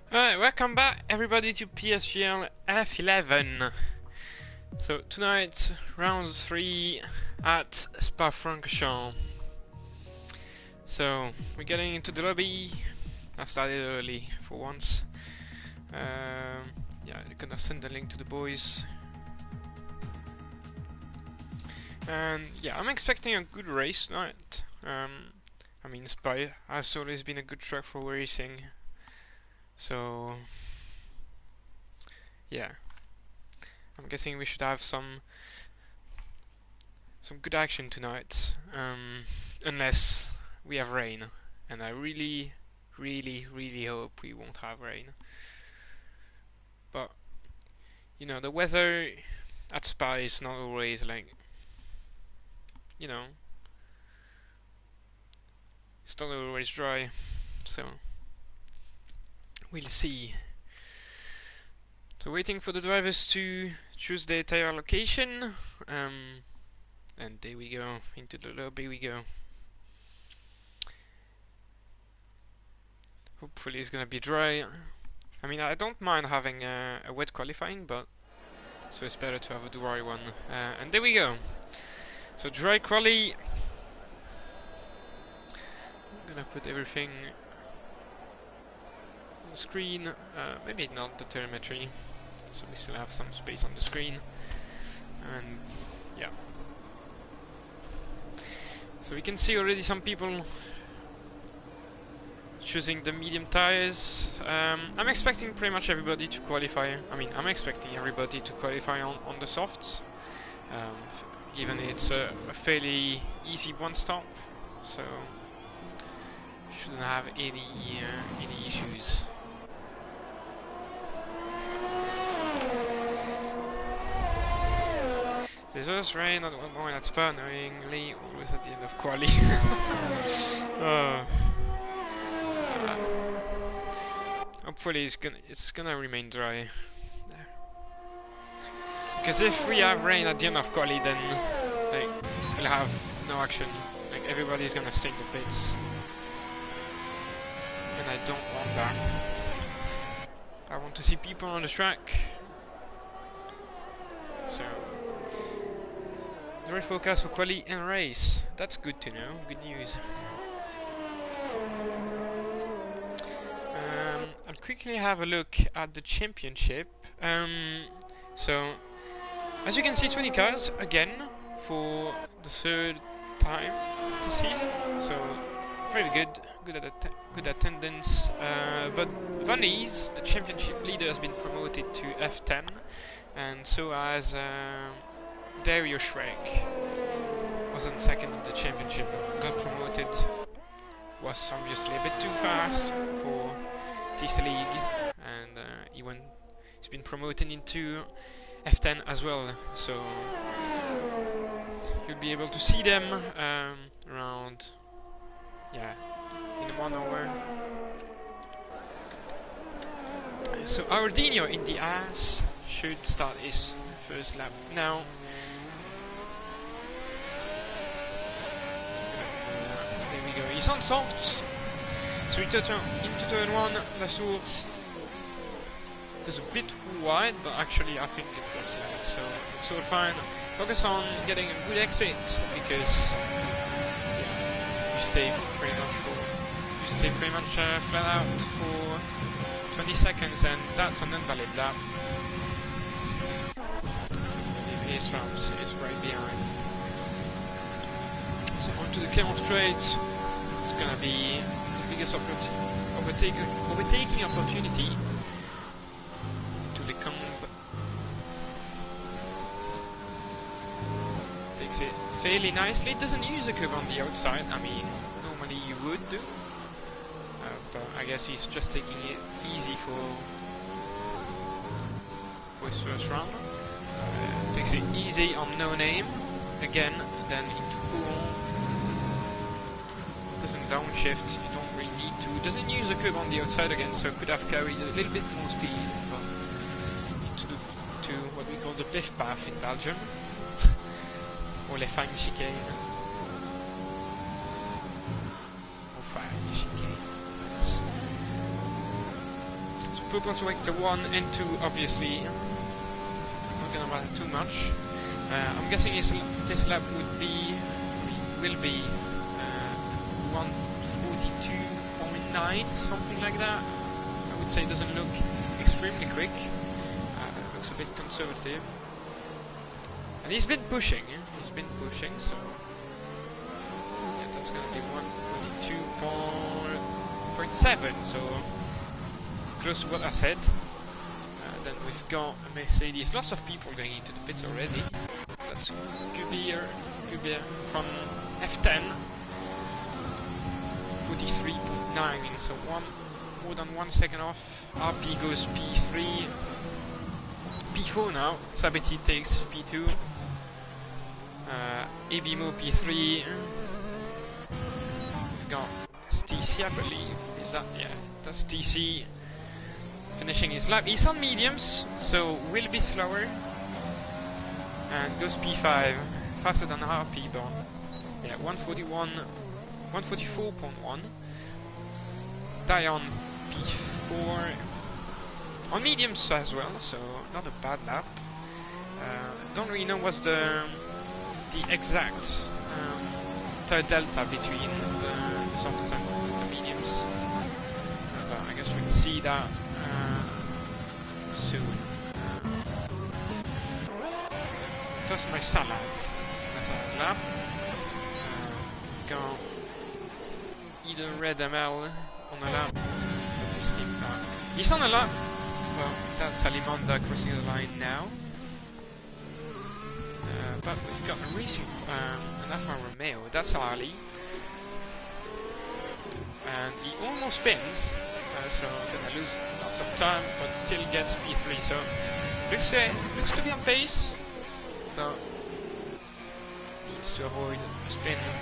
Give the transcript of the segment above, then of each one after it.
Alright, welcome back everybody to PSGL F11. So tonight, round 3 at Spa-Francorchamps. So we're getting into the lobby. I started early for once. Yeah, I'm gonna send the link to the boys. And yeah, I'm expecting a good race tonight. I mean, Spa has always been a good track for racing. So yeah, I'm guessing we should have some good action tonight, unless we have rain, and I really hope we won't have rain. But you know, the weather at Spa is not always like, you know, it's not always dry, so we'll see. So waiting for the drivers to choose their tire location, and there we go, into the lobby we go. Hopefully it's gonna be dry. I mean, I don't mind having a wet qualifying, but so it's better to have a dry one. And there we go. So dry quali. I'm gonna put everything on the screen. Maybe not the telemetry, so we still have some space on the screen. And yeah. So we can see already some people choosing the medium tires. I'm expecting pretty much everybody to qualify. I mean, I'm expecting everybody to qualify on the softs, given it's a fairly easy one stop, so shouldn't have any issues. There's always rain at one point at Spa, annoyingly always at the end of quali. Hopefully it's gonna remain dry. Because if we have rain at the end of quali, then like we'll have no action. Like everybody's gonna stay in the pits, and I don't want that. I want to see people on the track. So dry forecast for quali and race. That's good to know. Good news. I'll quickly have a look at the championship. So as you can see, 20 cars again for the third time this season. So very good attendance. But Vannies, the championship leader, has been promoted to F10, and so has Dario Shrek. Wasn't second in the championship, but got promoted. Was obviously a bit too fast for TC League, and he's been promoted into F10 as well, so you'll be able to see them around, yeah, in 1 hour. So Ardino in the ass should start his first lap now. There we go, he's on softs. So into turn 1, La Source is a bit wide, but actually I think it was like, so it's all fine. Focus on getting a good exit, because yeah, you stay pretty much flat out for 20 seconds, and that's an invalid lap. His Ramps is right behind. So onto the Clermont Straight. It's gonna be the biggest overtaking opportunity to the takes it fairly nicely. It doesn't use the curb on the outside. I mean, normally you would do, but I guess he's just taking it easy for his first round. Takes it easy on No Name again, then into Coulon. Doesn't downshift, you don't really need to. Doesn't use the curb on the outside again, so could have carried a little bit more speed, but into what we call the biff path in Belgium, or les familles chicanes, or familles chicanes. So purple to vector 1 and 2, obviously. Not gonna matter too much. I'm guessing this lap will be 1:42.9, something like that. I would say it doesn't look extremely quick. Looks a bit conservative. And he's been pushing, so yeah, that's gonna be 1:42.7, so close to what I said. Then we've got a Mercedes, lots of people going into the pits already. That's Gubier from F10, 43.9, so more than 1 second off. RP goes P3, P4 now. Sabeti takes P2, Abimo P3. We've got TC, I believe. Is that? Yeah, that's TC. Finishing his lap. He's on mediums, so will be slower. And goes P5, faster than RP, but yeah, 144.1. Dion P4 on mediums as well, so not a bad lap. Don't really know what's the exact tire delta between the softs and the mediums, but I guess we'll see that soon. That's my salad. Lap. We've got either Red ML on a lap. That's his team car. He's on a lap. Well, that's Salimanda crossing the line now. But we've got a racing, an Alfa Romeo. That's Ali. And he almost spins, so gonna lose lots of time, but still gets P3. So looks to be on pace. So needs to avoid a spin or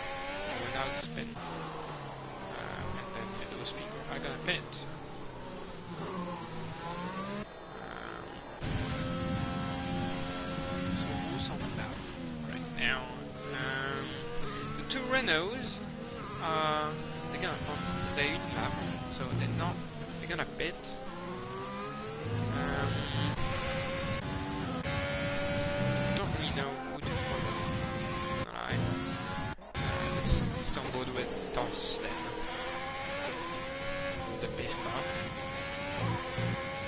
an out spin, and then those people are gonna pit. So who's on the lap right now? The two Renaults they're gonna on their lap, so they're gonna pit. With DOS then. The base path.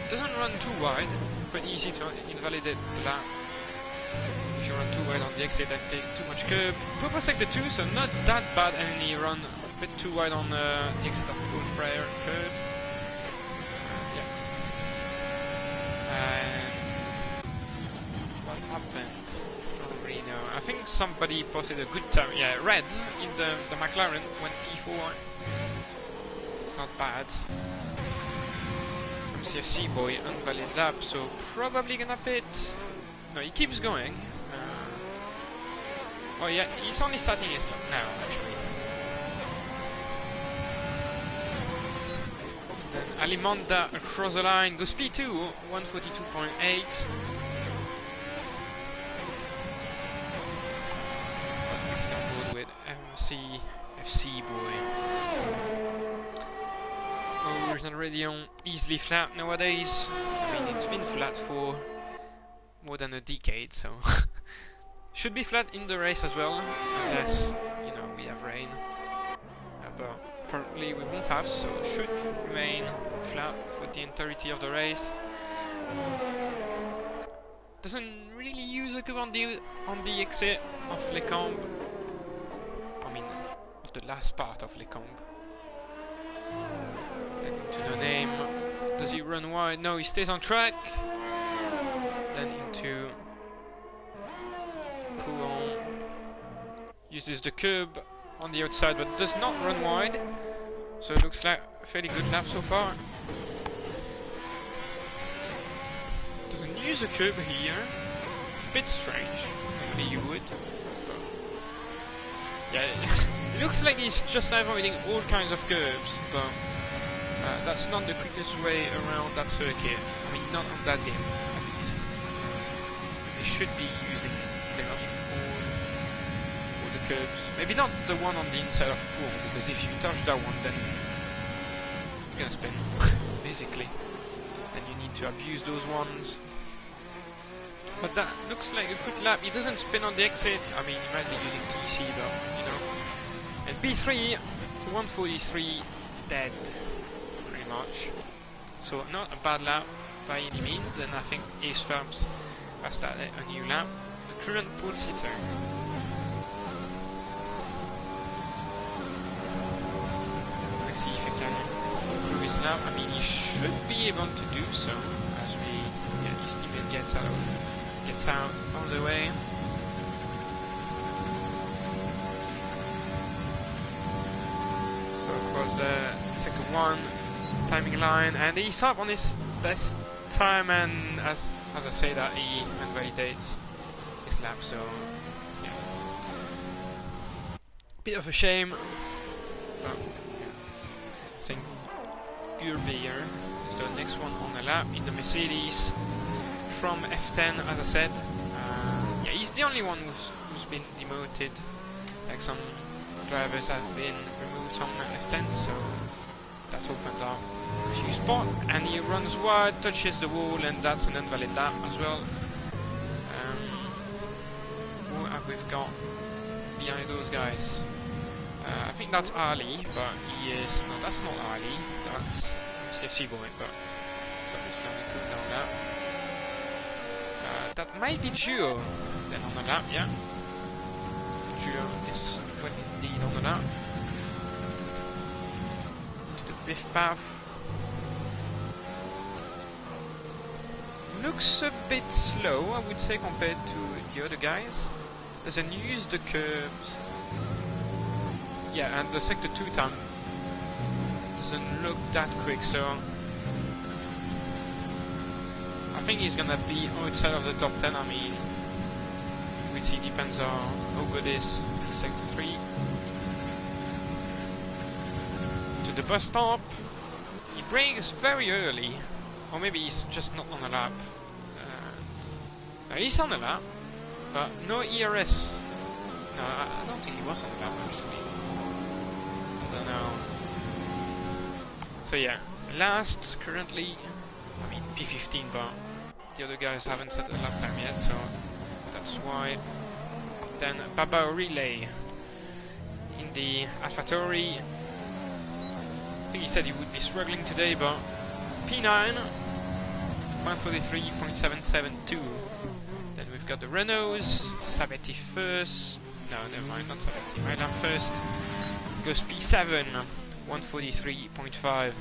Doesn't run too wide, but easy to invalidate the lap. If you run too wide on the exit and take too much curb. Purple sector 2, so not that bad, and he run a bit too wide on the exit of the Goldfriar curb. Yeah. And what happened? I think somebody posted a good time. Yeah, Red in the McLaren went P4. Not bad. From CFC boy, unvalid lap, so probably gonna pit. No, he keeps going. Oh yeah, he's only starting his lap now, actually. Then Alimonda across the line goes P2, 142.8. FC boy. Oh, we're not already on easily flat nowadays. I mean, it's been flat for more than a decade, so should be flat in the race as well, unless, you know, we have rain. But apparently we won't have, so should remain flat for the entirety of the race. Doesn't really use a curve on the exit of Les Combes. The last part of Les Combes. Then into the name. Does he run wide? No, he stays on track. Then into Pouon. Uses the curb on the outside, but does not run wide. So it looks like a fairly good lap so far. Doesn't use a curb here. Bit strange. Normally you would. Yeah, it looks like he's just avoiding all kinds of curves, but that's not the quickest way around that circuit. I mean, not on that game, at least. They should be using clearance all the curves. Maybe not the one on the inside of Pool, because if you touch that one, then you're gonna spin, basically. need to abuse those ones. But that looks like a good lap. He doesn't spin on the exit. I mean, he might be using TC, but you know. And P3, 143, dead, pretty much. So not a bad lap by any means. And I think Ace Firms has started a new lap. The current pole sitter. Let's see if he can improve his lap. I mean, he should be able to do so as his teammate gets out of the way. So across the sector 1 timing line, and he's up on his best time, and as I say that, he invalidates his lap, so yeah. Bit of a shame, but yeah. I think Pure Beer is the next one on the lap in the Mercedes from F10, as I said. Yeah, he's the only one who's been demoted. Like some drivers have been removed from F10, so that opened up a few spots. And he runs wide, touches the wall, and that's an invalid lap as well. What have we got behind those guys? I think that's Ali, but he is... No, that's not Ali. That's Mr. Seaboy, but somebody's going to cool down that. That might be Duo then on the lap, yeah. Duo is indeed on the lap. To the Biff path. Looks a bit slow, I would say, compared to the other guys. Doesn't use the curves. Yeah, and the sector 2 time doesn't look that quick, so I think he's gonna be outside of the top 10. I mean, we'll see, depends on how good is in sector 3. To the bus stop. He brakes very early, or maybe he's just not on the lap. No, he's on the lap, but no ERS. No, I don't think he was on the lap actually. I don't know. So yeah, last currently, I mean P15, but the other guys haven't set a lap time yet, so that's why. Then Baba Relay in the AlphaTauri. I think he said he would be struggling today, but P9, 143.772. Then we've got the Renaults, Sabetti first. No, never mind, not Sabetti. My lap first. Goes P7, 143.5.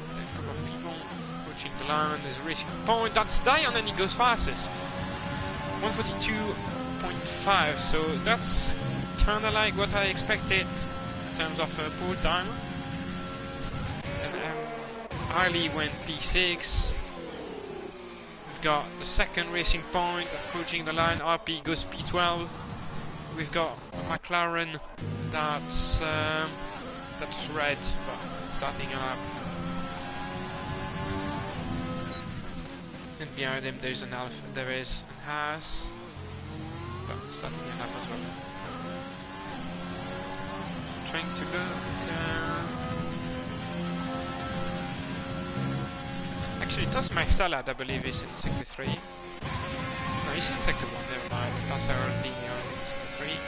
Then a couple of people approaching the line. There's a racing point. That's Dion, and he goes fastest. 142.5. So that's kind of like what I expected in terms of pole time. And Harley went P6. We've got the second racing point approaching the line. RP goes P12. We've got McLaren that's red, but starting a lap. And behind him there's an Alpha, there is an Haas, but starting a lap as well. Trying to go. Actually, Tos Salad, I believe, is in sector 3. No, he's in sector 1. Never mind. Tos already in sector 3.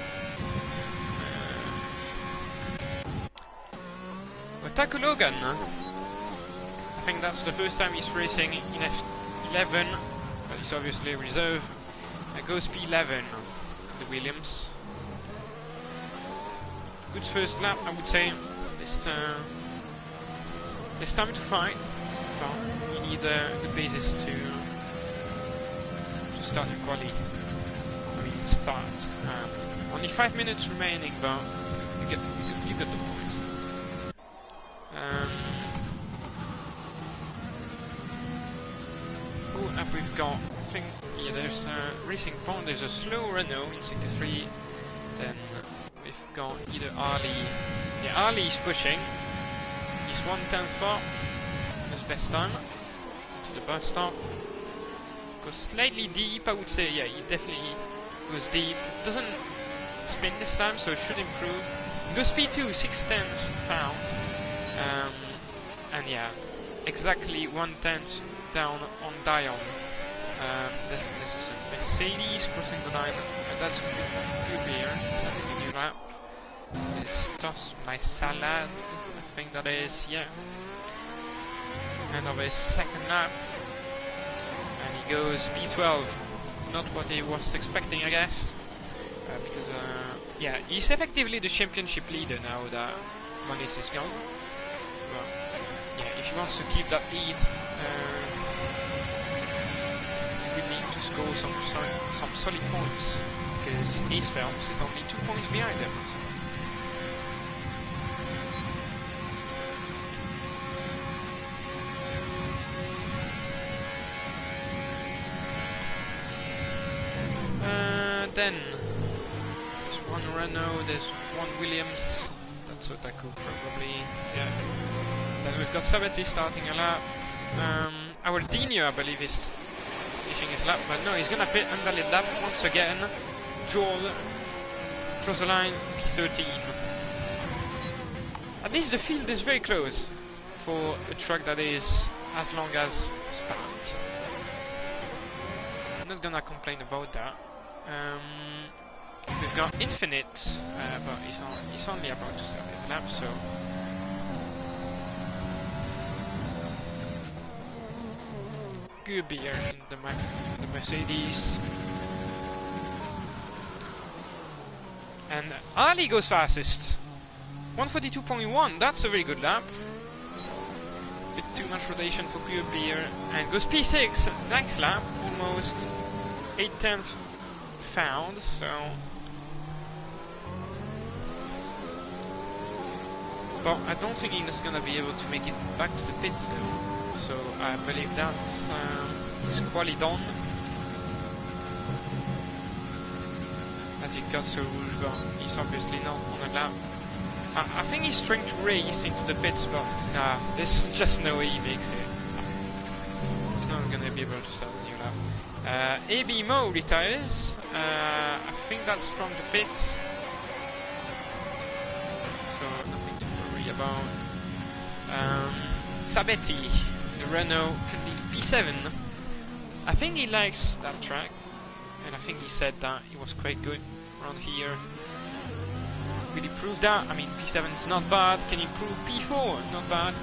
Taku Logan. I think that's the first time he's racing in F11, but he's obviously reserve. Goes P11, the Williams. Good first lap, I would say. There's time to fight, but you need the basis to start your quali. I mean, start. Only 5 minutes remaining, but you get the point. Who have we got? I think, yeah, there's a racing point, there's a slow Renault in sector 3. Then we've got either Ali. Yeah, Ali is pushing. He's 1/10 on his best time. To the bus stop. Goes slightly deep, I would say. Yeah, he definitely goes deep. Doesn't spin this time, so it should improve. Goes P2, 6/10 pound. And yeah, exactly 1/10 down on Dion. This is a Mercedes crossing the line, and that's good here. Starting a new lap. It's toss my salad. I think that is, yeah. End of his second lap, and he goes P12. Not what he was expecting, I guess, because yeah, he's effectively the championship leader now that Manis is gone. But yeah, if he wants to keep that lead, he will need to score some solid points, because his films is only 2 points behind him. Then there's one Renault, there's one Williams, that's Otaku probably, yeah. Then we've got Sabati starting a lap. Our Dino, I believe, is finishing his lap, but no, he's gonna pit invalid lap once again. Joel cross the line, P13. At least the field is very close for a track that is as long as Spa, so I'm not gonna complain about that. We've got Infinite, but he's only about to start his lap, so good beer in the Mercedes. And Ali goes fastest, 142.1. That's a very good lap. Bit too much rotation for good beer, and goes P6. Nice lap, almost 8/10 found, so but I don't think he's gonna be able to make it back to the pits though, so I believe that's his quali done as he cuts through Rouge, but he's obviously not on a lap. I think he's trying to race into the pits, but nah, there's just no way he makes it. He's not gonna be able to start a new lap. AB Mo retires. I think that's from the pits, so nothing to worry about. Sabetti, the Renault, can be P7. I think he likes that track, and I think he said that it was quite good around here. Will he prove that? I mean, P7 is not bad. Can he prove P4? Not bad.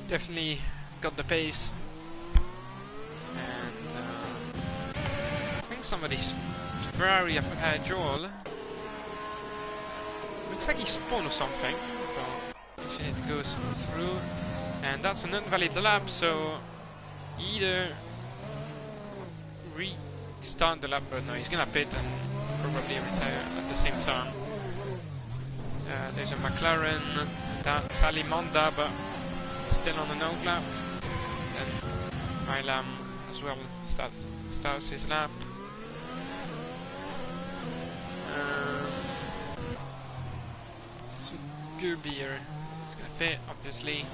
Definitely got the pace. Somebody's Ferrari of Joel. Looks like he spawned or something, but it goes through, and that's an invalid lap, so either restart the lap, but no, he's gonna pit and probably retire at the same time. There's a McLaren, that's Alimonda, but still on an out lap. Then Milam as well starts his lap. So Gerbier is gonna pit, obviously.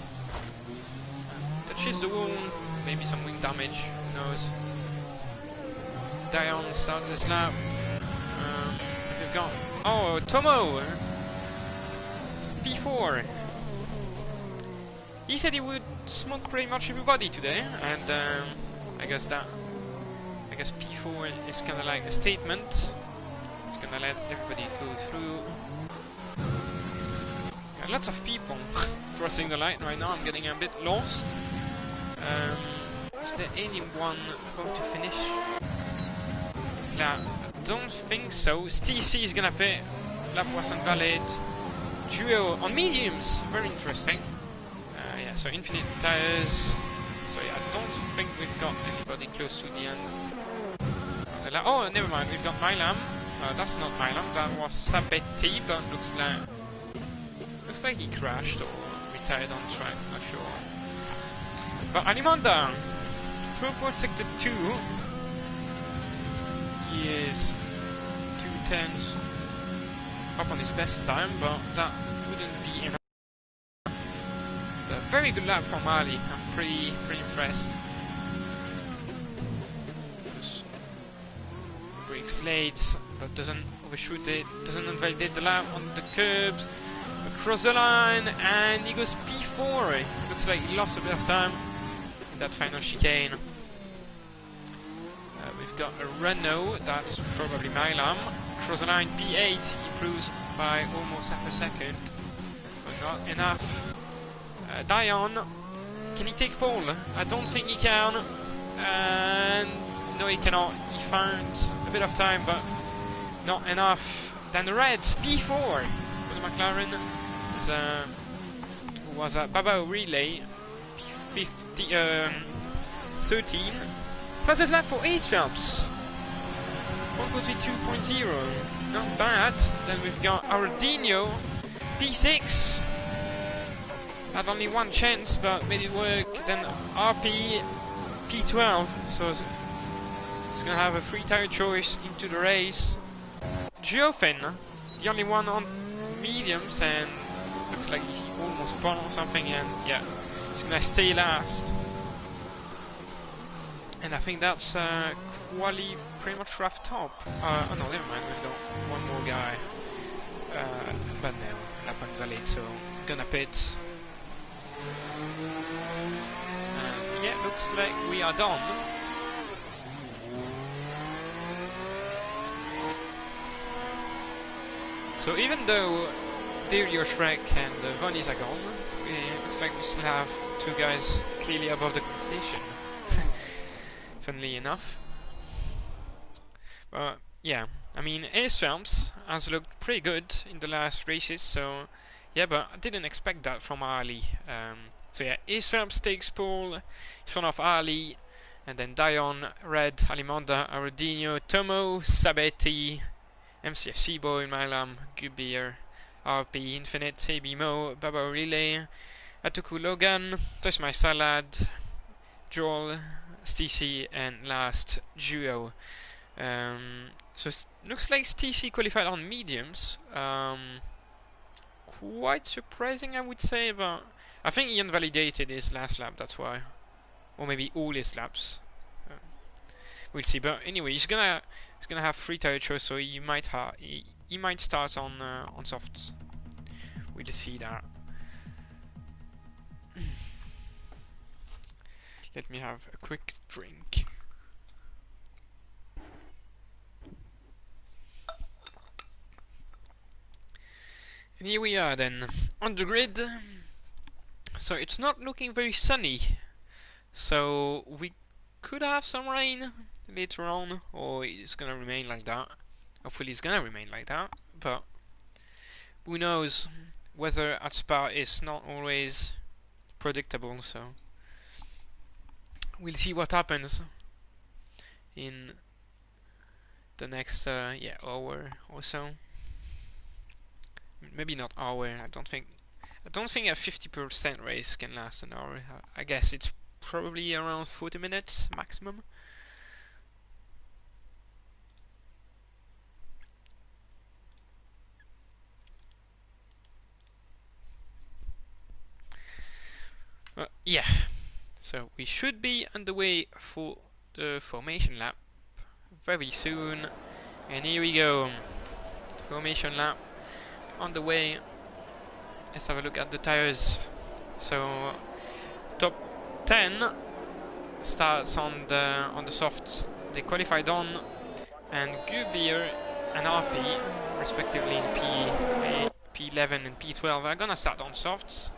Touches the wall, maybe some wing damage, who knows. Dion starts his lap. We've got Tomo P4. He said he would smoke pretty much everybody today, and I guess P4 is kind of like a statement. It's gonna let everybody go through. Got lots of people crossing the line right now. I'm getting a bit lost. Is there anyone about to finish this lap? I don't think so. TC is gonna pit. Lap wasn't valid. Duo on mediums. Very interesting. Yeah, so infinite tires. So yeah, I don't think we've got anybody close to the end. Oh, never mind. We've got Milam. That's not Milam. That was Sabetti, but looks like he crashed or retired on track. Not sure. But Alimonda, purple sector 2. He is 2/10 up on his best time, but that wouldn't be enough. A very good lap from Ali. I'm pretty impressed. Breaks late, but doesn't overshoot it. Doesn't invalidate the lap on the curbs. cross the line, and he goes P4. Looks like he lost a bit of time in that final chicane. We've got a Renault, that's probably Milam. Cross the line P8, he improves by almost half a second. But not enough. Dion, can he take pole? I don't think he can. And no, he cannot. He found a bit of time, but not enough. Then the Reds, P4 for the McLaren. Who was that? Baba Relay, P13. Fastest lap for Ace Phelps. 1:42.0. Not bad. Then we've got Ardino, P6. Had only one chance, but made it work. Then RP, P12. So it's gonna have a free tire choice into the race. Geofin, the only one on mediums, and looks like he almost spun or something, and yeah, he's gonna stay last. And I think that's quali pretty much wrapped up. Oh no, never mind, we've got one more guy. But no, lap invalid, so gonna pit. Yeah, looks like we are done. So even though Dario Shrek and Vonnies are gone, it looks like we still have two guys clearly above the competition. Funnily enough. But yeah, I mean, Ace Phelps has looked pretty good in the last races, so yeah, but I didn't expect that from Ali. So yeah, Ace Phelps takes pole in front of Ali, and then Dion, Red, Alimonda, Arodinho, Tomo, Sabetti, MCFC Boy, Milam, Gubier, RP, Infinite, AB Mo, Baba Relay, Atuku Logan, Touch My Salad, Joel, Stacey, and last Duo. So looks like Stacey qualified on mediums. Quite surprising, I would say, but I think he invalidated his last lap, that's why. Or maybe all his laps. We'll see. But anyway, he's gonna have free tire choice, so he might he might start on softs. We'll see that. Let me have a quick drink. And here we are then, on the grid. So it's not looking very sunny. So we could have some rain later on, or it's gonna remain like that. Hopefully it's gonna remain like that, but who knows. Weather at Spa is not always predictable, so we'll see what happens in the next hour or so. Maybe not hour. I don't think a 50% race can last an hour. I guess it's probably around 40 minutes maximum. Yeah, so we should be underway for the formation lap very soon. And here we go, formation lap on the way. Let's have a look at the tires. So top 10 starts on the softs. They qualified on, and Gubier and RP, respectively in P8, P11 and P12, are gonna start on softs.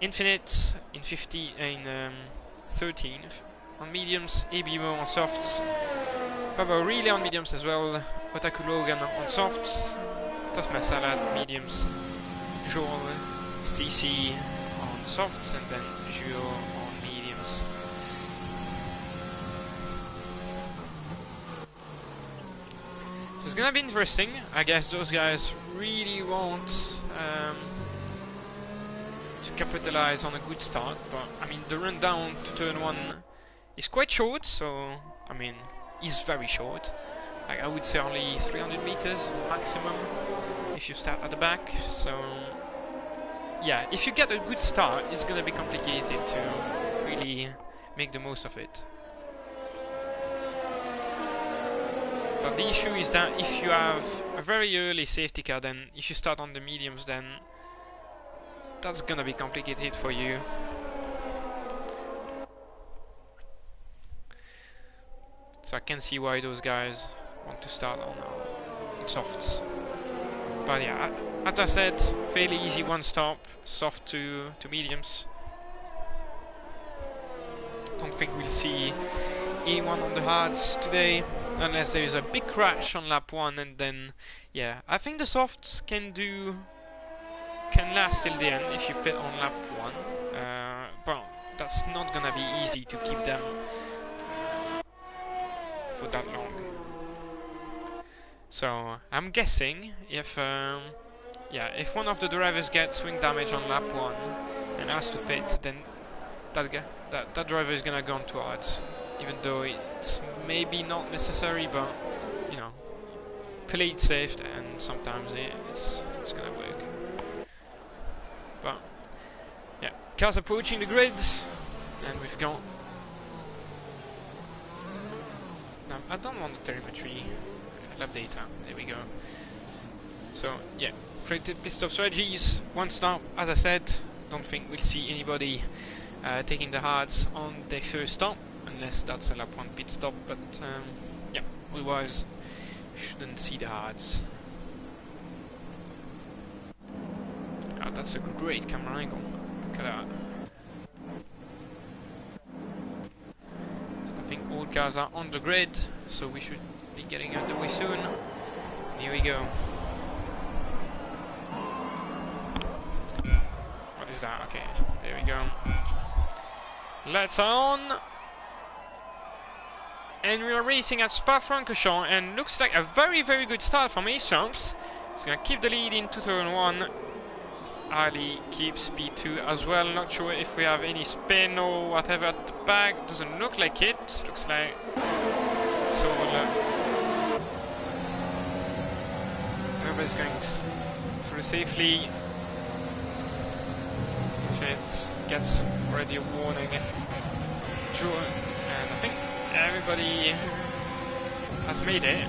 Infinite in 13 on mediums, ABMO on softs, Baba Relay on mediums as well, Otaku Logan on softs, Tosma Salad mediums, Joel, Stacey on softs, and then Gio on mediums. So it's gonna be interesting. I guess those guys really want to capitalize on a good start, but I mean the run down to turn 1 is quite short, so I mean it's very short. Like, I would say only 300 meters maximum if you start at the back. So yeah, if you get a good start, it's gonna be complicated to really make the most of it. But the issue is that if you have a very early safety car, then if you start on the mediums, then that's gonna be complicated for you. So I can see why those guys want to start on softs. But yeah, as I said, fairly easy one stop, soft to mediums. Don't think we'll see anyone on the hards today, unless there is a big crash on lap 1, and then yeah, I think the softs can last till the end if you pit on lap 1. But that's not gonna be easy to keep them for that long. So I'm guessing if if one of the drivers gets wing damage on lap 1 and has to pit, then that driver is gonna go on to hards, even though it's maybe not necessary, but you know, play it safe, and sometimes it's gonna work. But yeah, cars approaching the grid, and we've got. No, I don't want the telemetry. Lab data. There we go. So yeah, predicted pit stop strategies. One stop, as I said. Don't think we'll see anybody taking the hards on their first stop, unless that's a lap 1 pit stop. But yeah, otherwise shouldn't see the hards. Oh, that's a great camera angle. Look at that. So I think all cars are on the grid, so we should be getting underway soon. Here we go. What is that? Okay, there we go. Lights are on. And we are racing at Spa-Francorchamps, and looks like a very, very good start from Ace-Champs. He's gonna keep the lead into turn 1. Ali keeps P2 as well. Not sure if we have any spin or whatever at the back. Doesn't look like it. Looks like it's all everybody's going through safely. If it gets already a warning, Joe, and I think everybody has made it.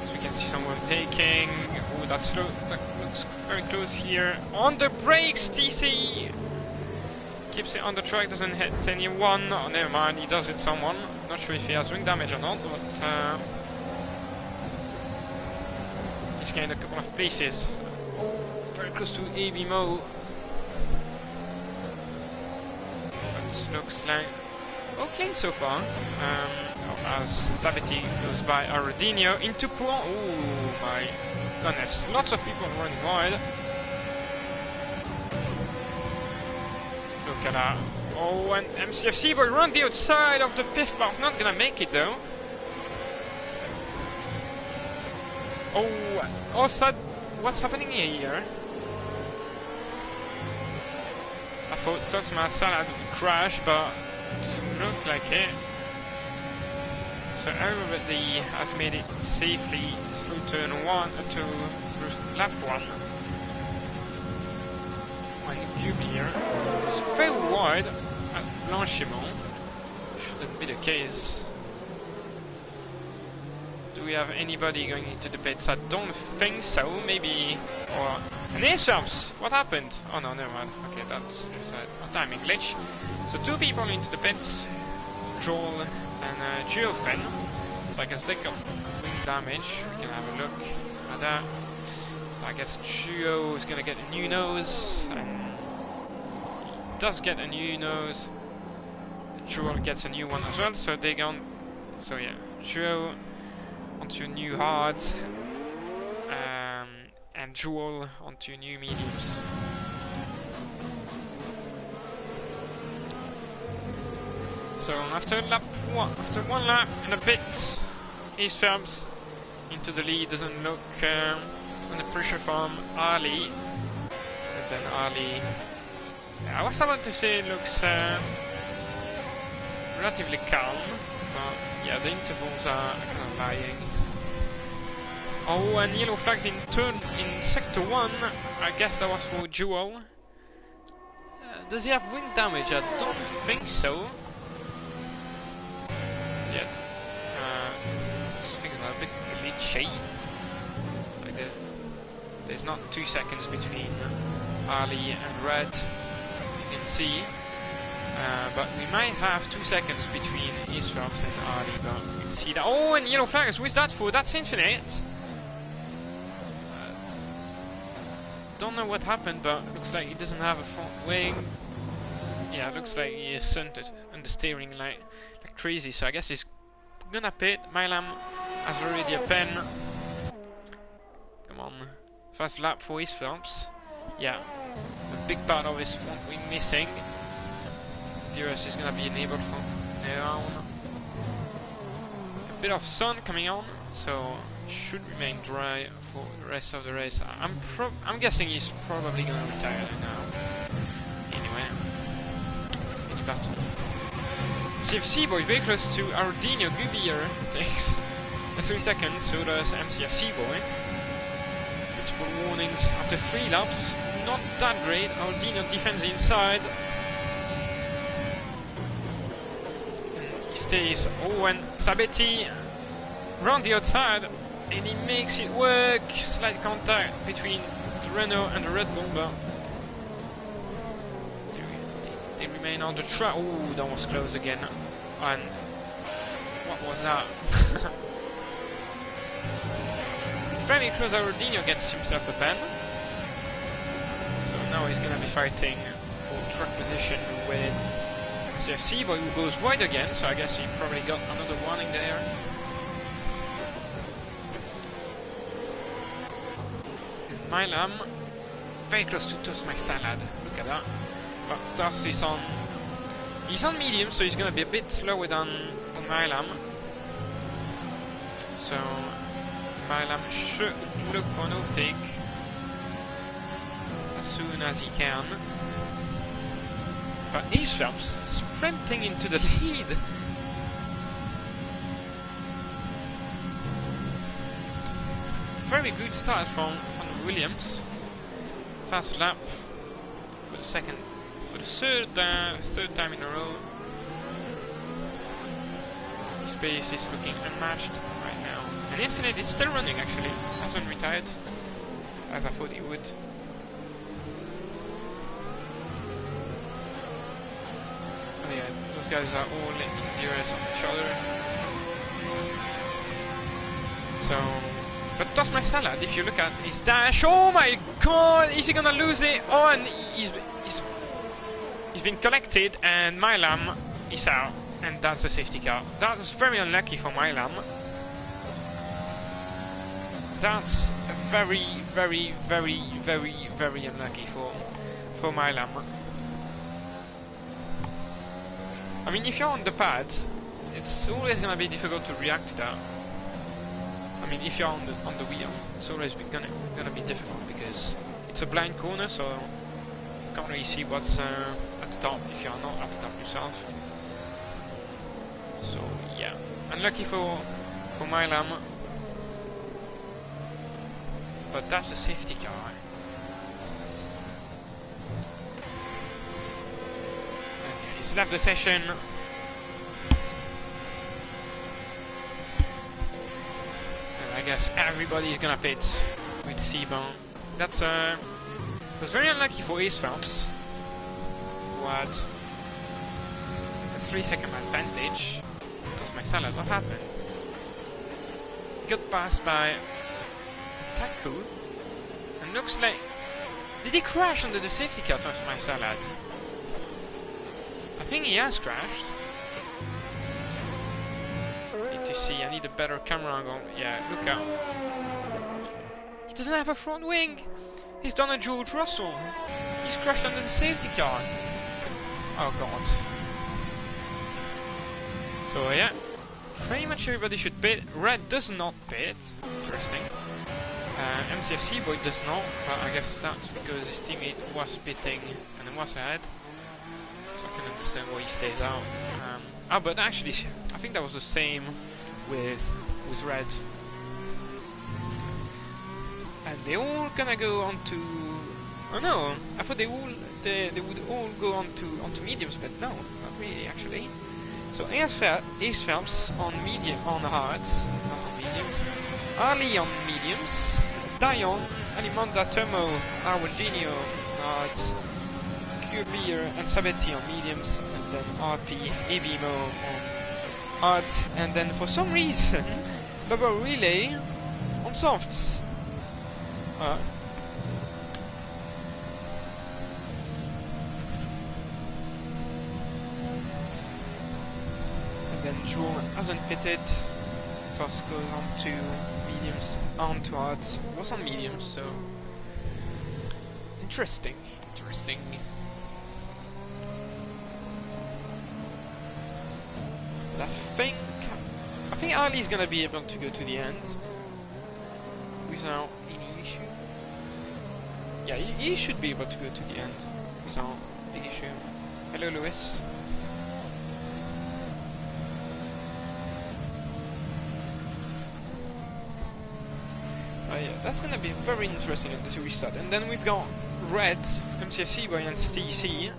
So we can see someone taking. Oh, that's slow. That looks very close here. On the brakes, TC keeps it on the track. Doesn't hit anyone. Oh, never mind. He does hit someone. Not sure if he has wing damage or not, but he's gained a couple of places. Very close to AB Mo. But looks like clean so far. As Zabiti goes by Arodinho into Pouan. Oh my goodness, lots of people running wide. Look at that. Oh, and MCFC will run the outside of the PIF path. Not gonna make it though. Oh, also, what's happening here? I thought Tosma had crash, but it looked like it. So everybody has made it safely through turn 1 through lap 1. My view here is very wide at Blanchimont. Shouldn't be the case. Do we have anybody going into the pits? I don't think so. Maybe. Or an Ace-Champs! What happened? Oh no, never mind. Okay, that's a timing glitch. So 2 people into the pits. Joel and Geofen. So I guess they got wing damage. We can have a look at that. I guess Geo is gonna get a new nose, and he does get a new nose. Joel gets a new one as well, so they go on. So yeah, Geo onto new hards, and Joel onto new mediums. So after one lap and a bit, Ace-Champs into the lead. Doesn't look under pressure from Ali. And then Ali, I was about to say it looks relatively calm, but yeah, the intervals are kind of lying. Oh, and yellow flags in sector 1. I guess that was for Jewel. Does he have wing damage? I don't think so. Yeah, things are a bit glitchy. Like there's not 2 seconds between Ali and red, you can see. But we might have 2 seconds between Eastphelps and Ali, but you can see that. Oh, and yellow flags, who is that for? That's Infinite. Don't know what happened, but looks like he doesn't have a front wing. Yeah, looks like he is centered on the steering like crazy, so I guess he's gonna pit. Milam has already a pen. Come on. First lap for Eastphelps. Yeah, a big part of his front wing missing. DRS is gonna be enabled from now on. A bit of sun coming on, so should remain dry for the rest of the race. I'm guessing he's probably gonna retire now. Anyway, it's battle. CFC boy very close to Ardino Gubier, takes 3 seconds, so does MCFC boy. Multiple warnings after 3 laps, not that great. Ardino defends the inside. He stays. Oh, and Sabetti round the outside, and he makes it work. Slight contact between the Renault and the Red Bull, but they remain on the track. Oh, that was close again. And what was that? Very close. Ardino gets himself a pen, so now he's gonna be fighting for track position with CFC boy, who goes wide again, so I guess he probably got another warning there. And Milam very close to toast my salad. Look at that. But Toss is on. He's on medium, so he's gonna be a bit slower than Milam. So Milam should look for an overtake as soon as he can. But Eastphelps sprinting into the lead. Very good start from Williams. Fast lap for the third time in a row. His pace is looking unmatched right now. And Infinite is still running actually, hasn't retired as I thought he would. Oh yeah, those guys are all in DRS on each other. So, but Toss My Salad, if you look at his dash, oh my god, is he gonna lose it? Oh, and he's been collected, and Milam is out, and that's a safety car. That's very unlucky for Milam. That's very, very, very, very, very unlucky for Milam. I mean, if you're on the pad, it's always gonna be difficult to react to that. I mean, if you're on the wheel, it's always gonna be difficult because it's a blind corner, so you can't really see what's at the top if you're not at the top yourself. So yeah, unlucky for Milam, but that's a safety car. Okay, he's left the session. I guess everybody's gonna pit with Seaborn. That's it was very unlucky for Eastphelps, who had a 3-second advantage. Toss My Salad, what happened? He got passed by Taku, and looks like... Did he crash under the safety car, Toss My Salad? I think he has crashed. To see, I need a better camera angle. Yeah, look out. He doesn't have a front wing. He's done a George Russell. He's crashed under the safety car. Oh god. So yeah, pretty much everybody should pit. Red does not pit. Interesting. MCFC boy does not, but I guess that's because his teammate was pitting and it was ahead. So I can understand why he stays out. Oh, but actually, I think that was the same with Red. And they all gonna go on to... Oh no, I thought they would all go on to mediums, but no, not really actually. So Eastphelps on medium, on hards, not on mediums. Ali on mediums. Dion, Alimanda, Tomo, Arwaldinho hards, Beer and Sabetti on mediums, and then RP, Ebimo on hards, and then for some reason, Bubba Relay on softs. And then Joel hasn't pitted. Toss goes on to mediums, on to hards, was on mediums, so interesting. I think Ali's gonna be able to go to the end without any issue. Yeah, he should be able to go to the end without big issue. Hello, Lewis. Yeah, that's gonna be very interesting at the restart. And then we've got Red, MCFC Boy and TC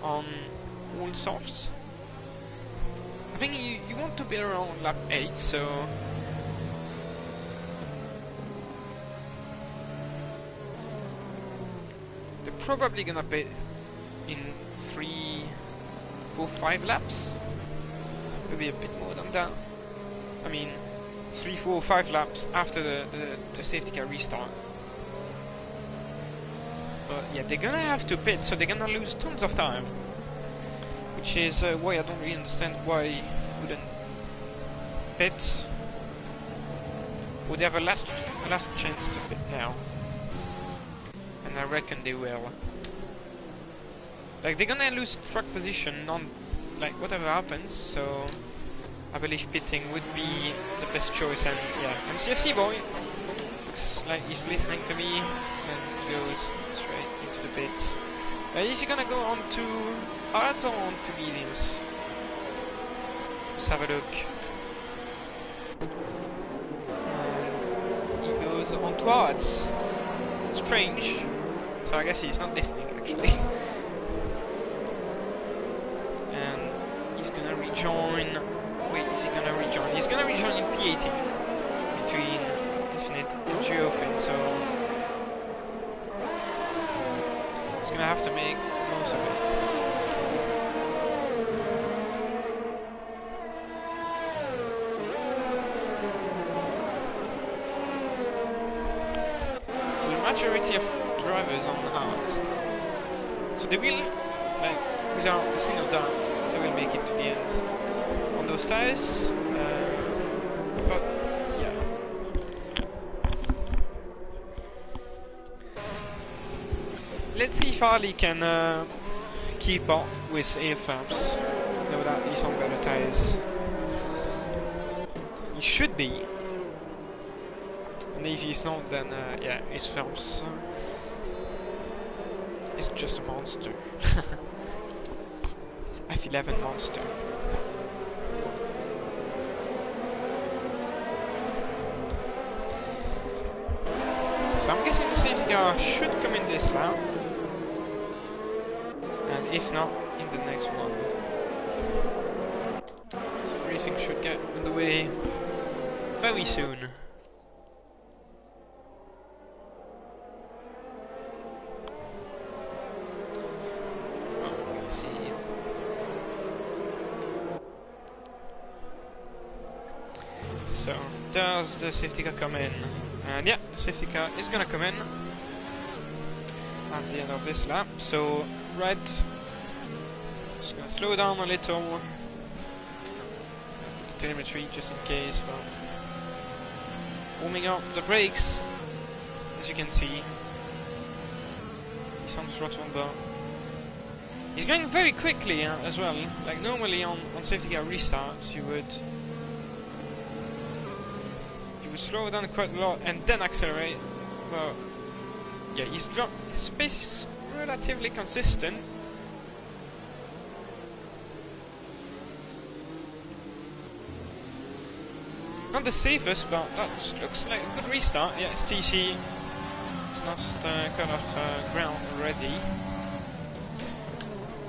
on all softs. I think you want to be around lap 8, so they're probably gonna be in 3, 4, 5 laps. Maybe a bit more than that. I mean 3, 4, 5 laps after the safety car restart. But yeah, they're gonna have to pit, so they're gonna lose tons of time. Which is why I don't really understand why he wouldn't pit. Would they have a last chance to pit now? And I reckon they will. Like, they're gonna lose track position on, like, whatever happens, so I believe pitting would be the best choice. And yeah, MCFC Boy looks like he's listening to me and goes straight into the pits. Is he gonna go on to hards or on to mediums? Let's have a look. And he goes on to hards. Strange. So I guess he's not listening actually. And he's gonna rejoin. Wait, is he gonna rejoin? He's gonna rejoin in P18 between Infinite and Geofin, so he's gonna have to make most of it. So the majority of drivers on hard, so they will, like, without a single doubt, they will make it to the end on those tires. But yeah. Let's see if Ali can keep up with 8 laps. Now that he's on better tires. He should be. And if he's not, then yeah, his Phelps is just a monster. F11 monster. So I'm guessing the safety car should come in this lap. And if not, in the next one. So racing should get underway very soon. Let's see. So, does the safety car come in? And yeah, the safety car is gonna come in at the end of this lap. So, Red just gonna slow down a little. The telemetry just in case, but warming up the brakes, as you can see. He's on throttle, but he's going very quickly as well. Like normally on safety car restarts, you would slow down quite a lot and then accelerate. Well, yeah, his pace is relatively consistent. Not the safest, but that looks like a good restart. Yeah, it's TC. It's not cut off ground already.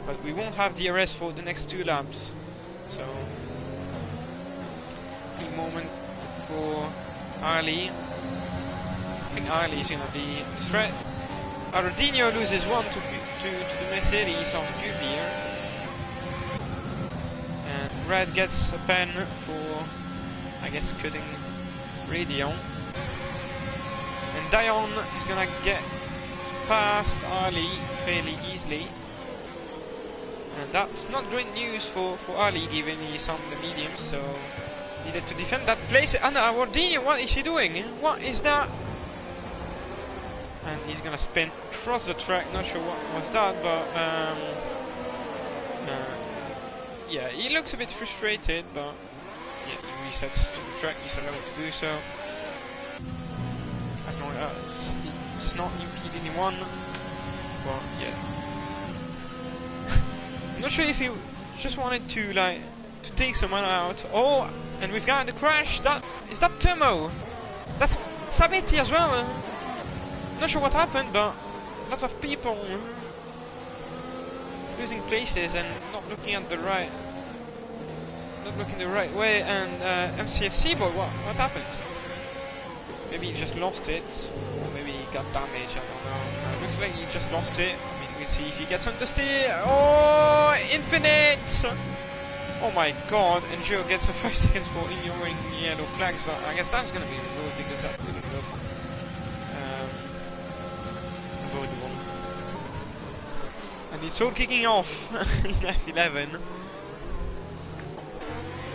But we won't have DRS for the next 2 laps. So, good moment for Ali. I think Ali is going to be the threat. Ardinho loses one to the Mercedes of Gubier. And Red gets a pen for, I guess, cutting radio. And Dion is gonna get past Ali fairly easily. And that's not great news for Ali, given he's on the medium, so needed to defend that place. And Ardinho, what is he doing? What is that? And he's gonna spin across the track. Not sure what was that, but yeah, he looks a bit frustrated, but yeah, he resets to the track. He's allowed to do so, as long as he does not impede anyone. But yeah, I'm not sure if he just wanted to take someone out. Oh, and we've got the crash. That is that Tomo. That's Sabetti as well. Not sure what happened, but lots of people losing places and not looking the right way. And MCFC boy, what happened? Maybe he just lost it, or maybe he got damaged. I don't know. Looks like he just lost it. I mean, we'll see if he gets understeer. Oh, infinite! Oh my God! And Joe gets a 5 seconds for ignoring yellow flags, but I guess that's gonna be removed because that didn't look avoidable. And it's all kicking off in F11.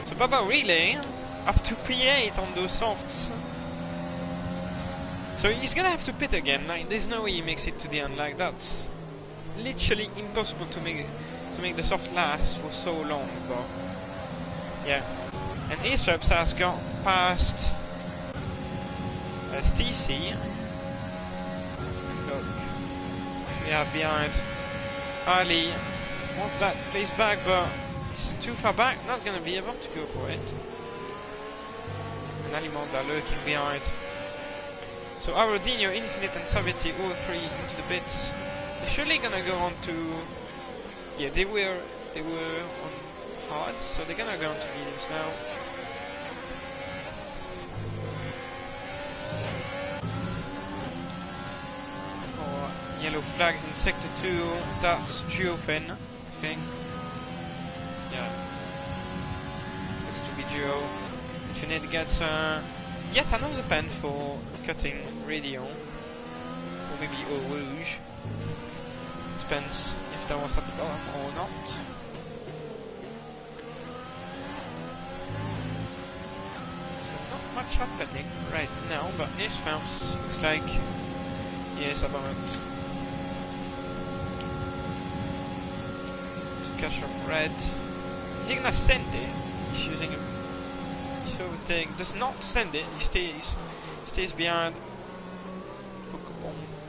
So Baba Relay up to P8 on those softs. So he's gonna have to pit again. Like, there's no way he makes it to the end. Like, that's literally impossible to make the soft last for so long. But yeah, and Astraps has got past STC. Look, we are behind Ali. Wants that place back, but he's too far back. Not gonna be able to go for it. And Alimonda lurking behind. So Ardinho, Infinite and Savetti, all three into the pits. They're surely gonna go on to... Yeah, they were on hards, so they're gonna go on to mediums now. Oh, yellow flags in sector 2, that's Geofin, I think. Yeah. Looks to be Geo. Infinite gets yet another pen for cutting radio, or maybe Eau Rouge. Depends if that was at the bottom or not. So not much happening right now, but this Phelps looks like he is about to catch up Red. Is he gonna send it? He's using a overtake, does not send it, he stays behind for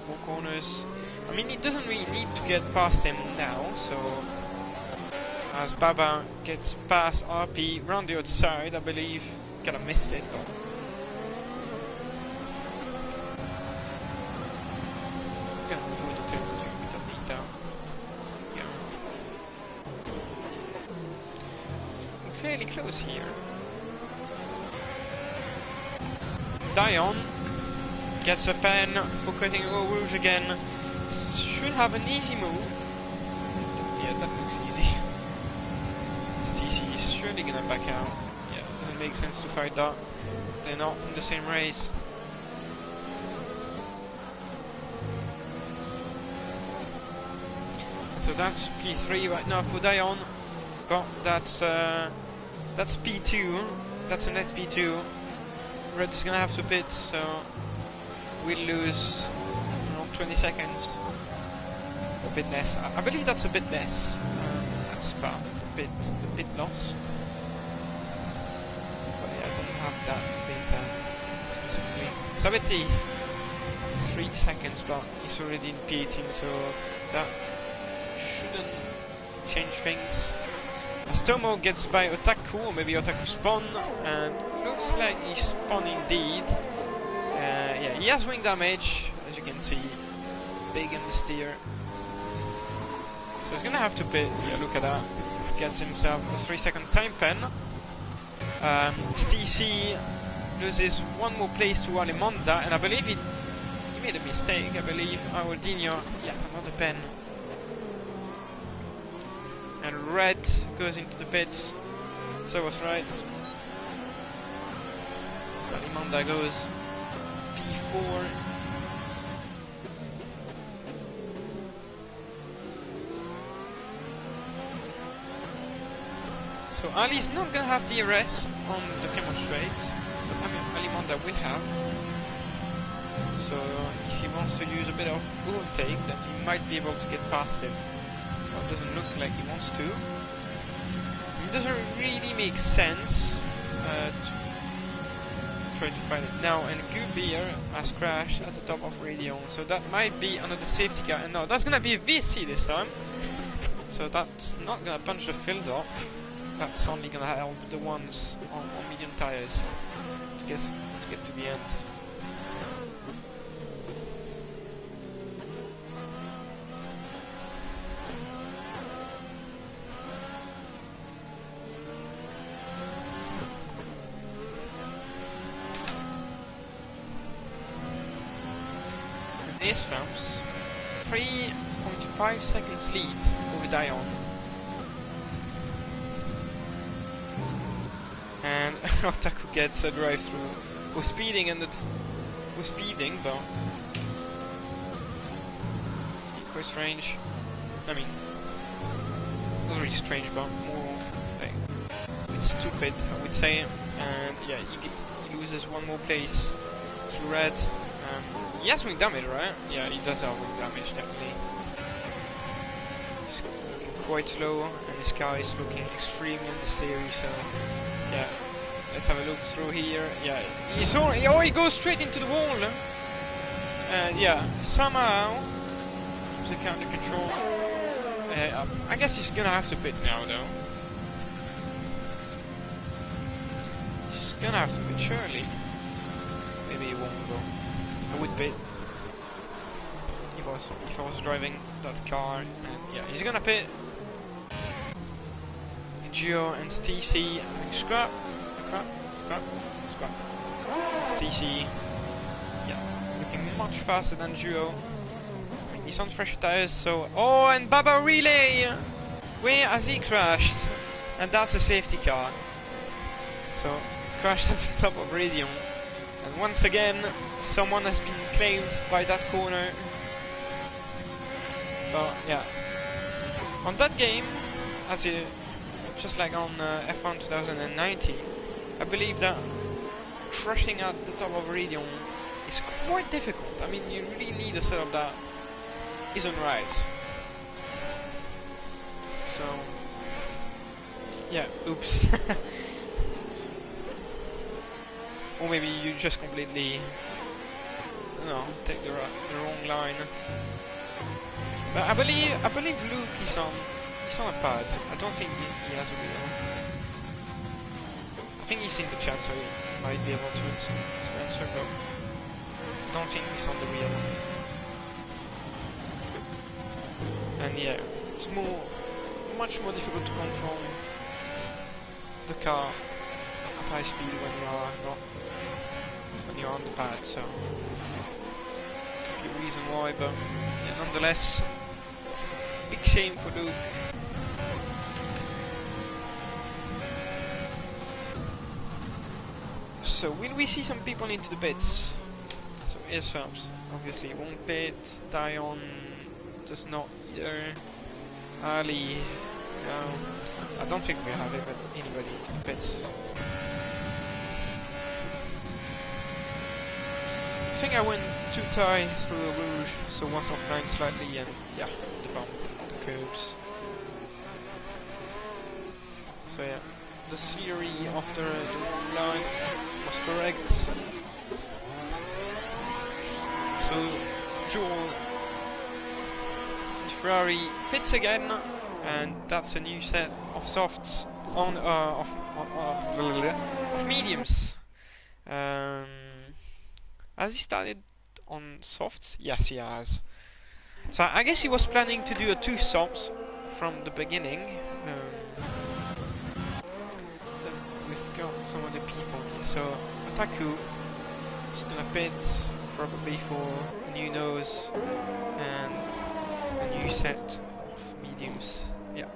more corners. I mean, he doesn't really need to get past him now, so as Baba gets past RP round the outside, I believe, kinda missed it, but gonna move the turns with a bit of lead down. Yeah, we're fairly close here. Dion gets a pen for cutting Eau Rouge again. Should have an easy move. Yeah, that looks easy. STC is surely gonna back out. Yeah, doesn't make sense to fight that. They're not in the same race. So that's P3 right now for Dion. But that's P2. That's a net P2. Red is gonna have to pit, so we'll lose around 20 seconds. A bit less. I believe that's a bit less. That's about the bit loss. But yeah, I don't have that data specifically. Sabetti, 3 seconds, but he's already in P18, so that shouldn't change things. As Tomo gets by Otaku, or maybe Otaku spawn, and looks like he spawned indeed. Yeah, he has wing damage, as you can see, big in the steer. So he's gonna have to pit. Yeah, look at that. Gets himself a 3-second time pen. STC loses one more place to Alimonda, and I believe he made a mistake, I believe. Aldinho, yet another pen. And red goes into the pits. So I was right. So Limanda goes P4. So Ali's not gonna have DRS on the Camel Straight, but I mean Limanda will have. So if he wants to use a bit of overtake, then he might be able to get past him. Well, it doesn't look like he wants to. It doesn't really make sense to try to find it now. And Gubier has crashed at the top of Radion, so that might be another safety car. And no, that's gonna be a VC this time. So that's not gonna punch the field up. That's only gonna help the ones on medium tires to get to the end. And these Ramps, 3.5 seconds lead over Dion. And Otaku gets a drive-through for speeding but quite strange. I mean, not really strange, but more like it's stupid, I would say. And yeah, he loses one more place to red. He has wing damage, right? Yeah, he does have wing damage, definitely. He's looking quite slow, and his car is looking extremely understeery, so yeah, let's have a look through here. Yeah, he goes straight into the wall. And yeah, somehow the counter control. I guess he's gonna have to pit now, though. He's gonna have to pit, surely. Maybe he won't go. I would pit if I was driving that car. And yeah, he's gonna pit. Gio and TC scrap. It's TC. Yeah, looking much faster than Gio. I mean, he's on fresher tires, so. Oh, and Baba Relay! Where has he crashed? And that's a safety car. So, crashed at the top of Radium. And once again, someone has been claimed by that corner. But yeah. On that game, just like on F1 2019, I believe that crashing at the top of Radion is quite difficult. I mean, you really need a setup that isn't right. So, yeah, oops. Or maybe you just completely, take the wrong line. But I believe Luke is on a pad. I don't think he has a wheel. I think he's in the chat, so he might be able to answer, but I don't think he's on the wheel. And yeah, it's much more difficult to control the car at high speed when you're on the pad. So the reason why, but yeah, nonetheless, big shame for Luke. So will we see some people into the pits? So Airsops obviously won't pit. Dion does not either. Ali, no. I don't think we have anybody into the pits. I think I went too tight through a rouge, so was offline slightly, and yeah, the bump, the curbs. So yeah, the theory after the wrong line was correct. So Joel, Ferrari pits again, and that's a new set of softs of mediums. Has he started on softs? Yes, he has. So I guess he was planning to do a 2 softs from the beginning. Then we've got some of the people here. So Otaku is gonna pit probably for a new nose and a new set of mediums. Yeah.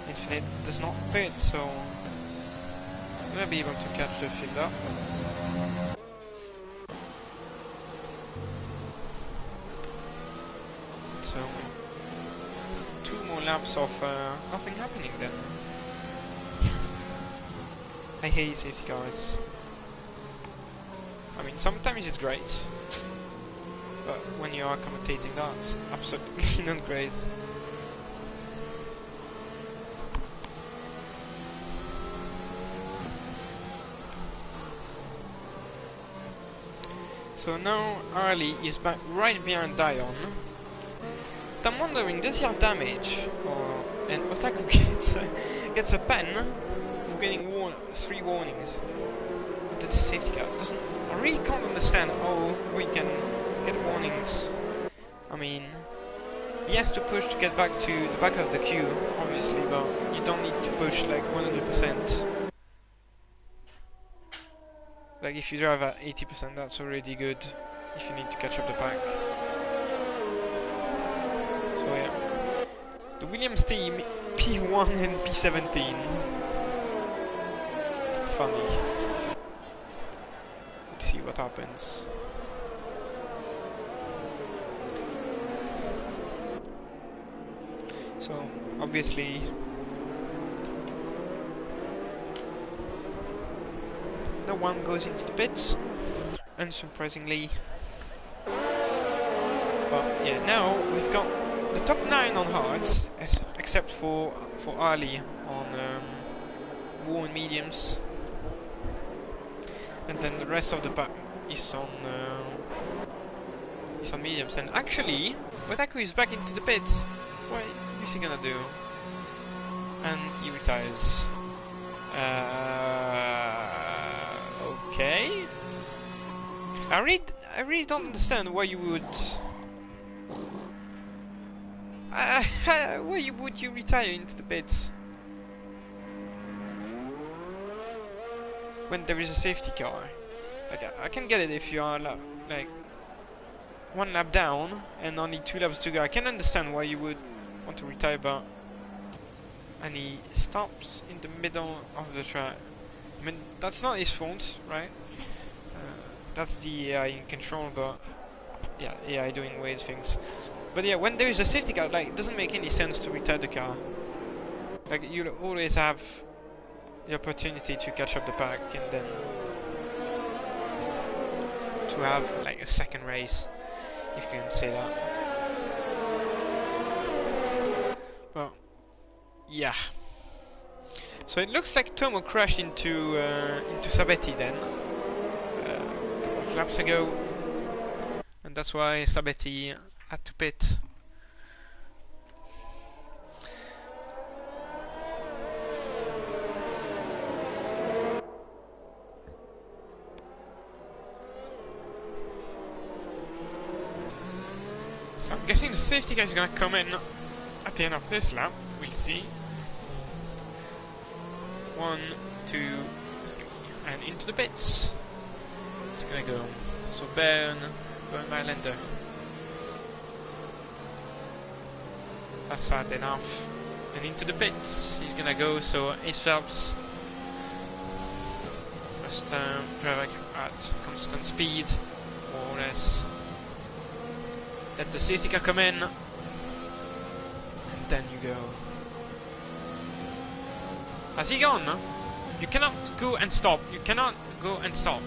Infinite does not fit, so I'm gonna be able to catch the field up. So 2 more laps of nothing happening then. I hate safety cars. I mean, sometimes it's great, but when you are commentating, that's absolutely not great. So now Harley is back right behind Dion. But I'm wondering, does he have damage? And Otaku gets a pen for getting 3 warnings into the safety car. I really can't understand how we can get warnings. I mean, he has to push to get back to the back of the queue, obviously, but you don't need to push like 100%. Like if you drive at 80%, that's already good if you need to catch up the pack. So yeah, the Williams team P1 and P17. Funny. Let's see what happens. So obviously no one goes into the pits, unsurprisingly. But yeah, now we've got the top 9 on hards, except for Ali on war and mediums, and then the rest of the pack is on mediums. And actually, Otaku is back into the pits. What is he gonna do? And he retires. Okay. I really don't understand why you would. Why would you retire into the pits when there is a safety car? Like I can get it if you are like 1 lap down and only 2 laps to go. I can understand why you would want to retire, but and he stops in the middle of the track. I mean, that's not his fault, right? That's the AI in control, but yeah, AI doing weird things. But yeah, when there is a safety car, like, it doesn't make any sense to retire the car. Like, you'll always have the opportunity to catch up the pack and then to have like a second race, if you can say that. Well, yeah. So it looks like Tomo crashed into Sabetti then a couple of laps ago, and that's why Sabetti had to pit. So I'm guessing the safety guy is gonna come in at the end of this lap. We'll see. 1, 2, 3, and into the pits. It's gonna go. So burn by Lender. That's hard enough. And into the pits he's gonna go. So Ace Phelps must drive at constant speed, more or less. Let the safety car come in, and then you go. Has he gone? You cannot go and stop. You cannot go and stop.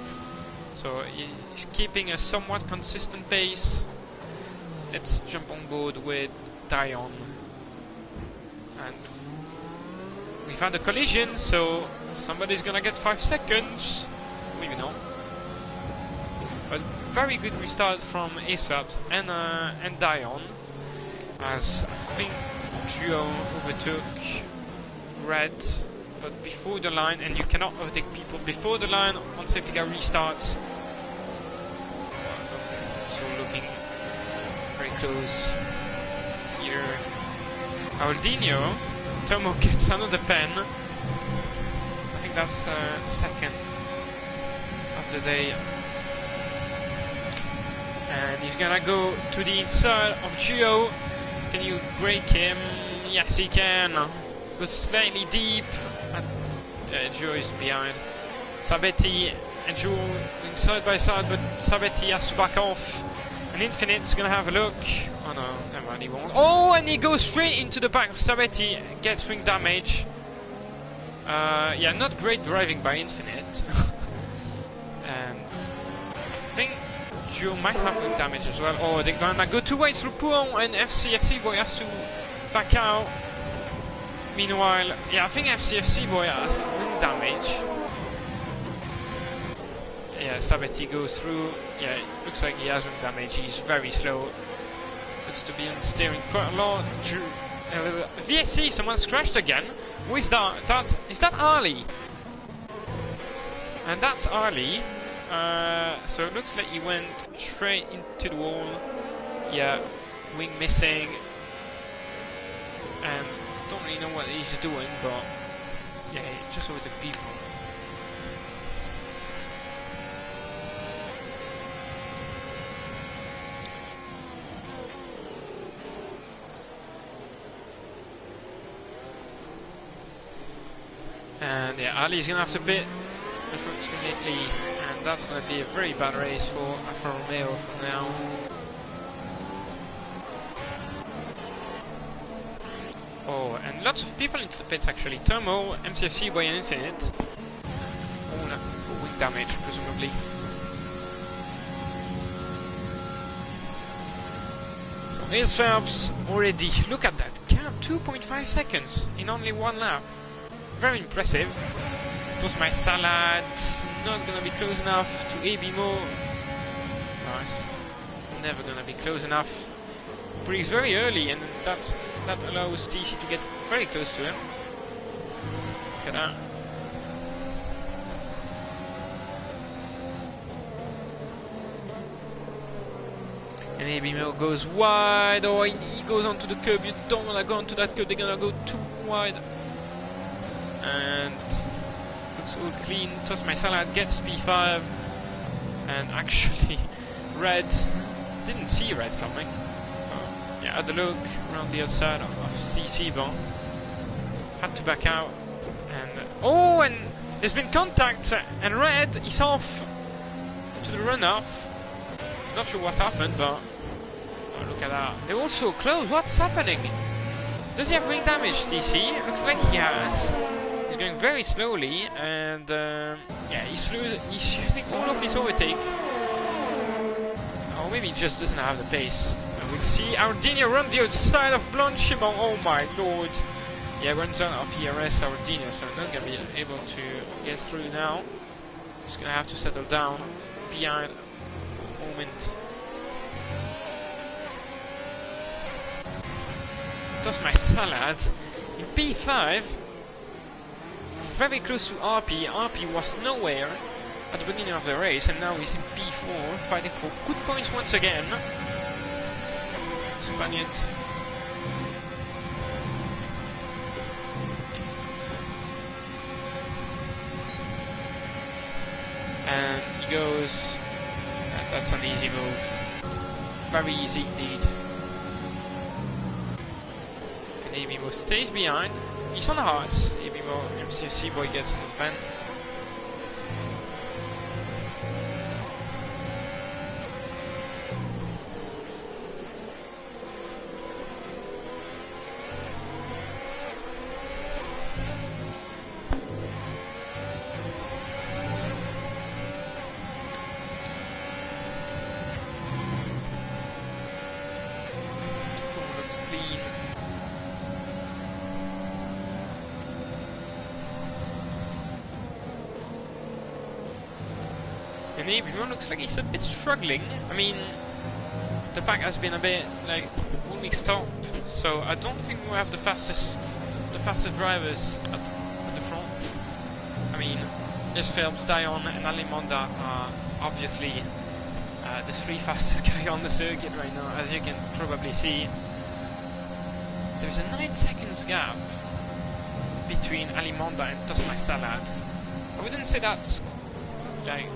So he's keeping a somewhat consistent pace. Let's jump on board with Dion. And we've had a collision, so somebody's gonna get 5 seconds. Maybe not. But very good restart from Ace Phelps and Dion, as I think Duo overtook Red, but before the line, and you cannot overtake people before the line on safety car restarts. So looking very close here. Aldinho, Tomo gets another pen. I think that's the second of the day. And he's gonna go to the inside of Gio. Can you break him? Yes, he can. Goes slightly deep. And Gio is behind. Sabetti and Gio going side by side, but Sabetti has to back off. And Infinite's gonna have a look. Oh no, never mind, he won't. Oh, and he goes straight into the back of Sabetti. Gets wing damage. Yeah, not great driving by Infinite. And I think Gio might have wing damage as well. Oh, they're gonna go two ways through Pouon, and FCFC boy has to back out. Meanwhile, yeah, I think FCFC boy has wing damage. Yeah, Sabetti goes through. Yeah, it looks like he has wing damage. He's very slow. Looks to be on steering quite a lot. VSC, someone's crashed again. Who is that? Is that Ali? And that's Ali. So it looks like he went straight into the wall. Yeah, wing missing. And don't really know what he's doing, but yeah, he just over the people. And yeah, Ali's gonna have to pit, unfortunately, and that's gonna be a very bad race for Alfa Romeo from now. Oh, and lots of people into the pits actually. Thermo, MCFC boy and Infinite. All for wing damage, presumably. So here's Phelps already. Look at that gap, 2.5 seconds in only one lap. Very impressive. Toss my salad. Not gonna be close enough to Abimo. Nice. Never gonna be close enough. Breaks very early, and that allows TC to get very close to him. Look at that. And Abimo goes wide. Oh, he goes onto the curb. You don't wanna go onto that curb. They're gonna go too wide. And looks all clean. Toss my salad, gets P5, and actually Red didn't see Red coming. Yeah, had a look around the outside of CC, but had to back out. And oh, and there's been contact, and Red is off to the runoff. Not sure what happened, but oh, look at that. They're all so close. What's happening? Does he have wing damage, TC? Looks like he has. He's going very slowly, and yeah, he's using all of his overtake. Or maybe he just doesn't have the pace. And we'll see Ardenia run the outside of Blanchimont. Oh my lord. Yeah, runs out of ERS Ardenia, so not gonna be able to get through now. Just gonna have to settle down behind for a moment. Toss my salad in P5. Very close to RP. RP was nowhere at the beginning of the race, and now he's in P4, fighting for good points once again. Spaniard. And he goes. And that's an easy move. Very easy indeed. And Abimo stays behind. He's on the hards. Abimo, MCFC boy gets on his bend. Looks clean. And Abimo looks like he's a bit struggling. I mean, the pack has been a bit like all mixed up, so I don't think we have the fastest drivers at the front. I mean, there's Phelps, Dion, and Alimonda are obviously the three fastest guys on the circuit right now, as you can probably see. There's a 9 seconds gap between Alimonda and Toss My Salad. I wouldn't say that's like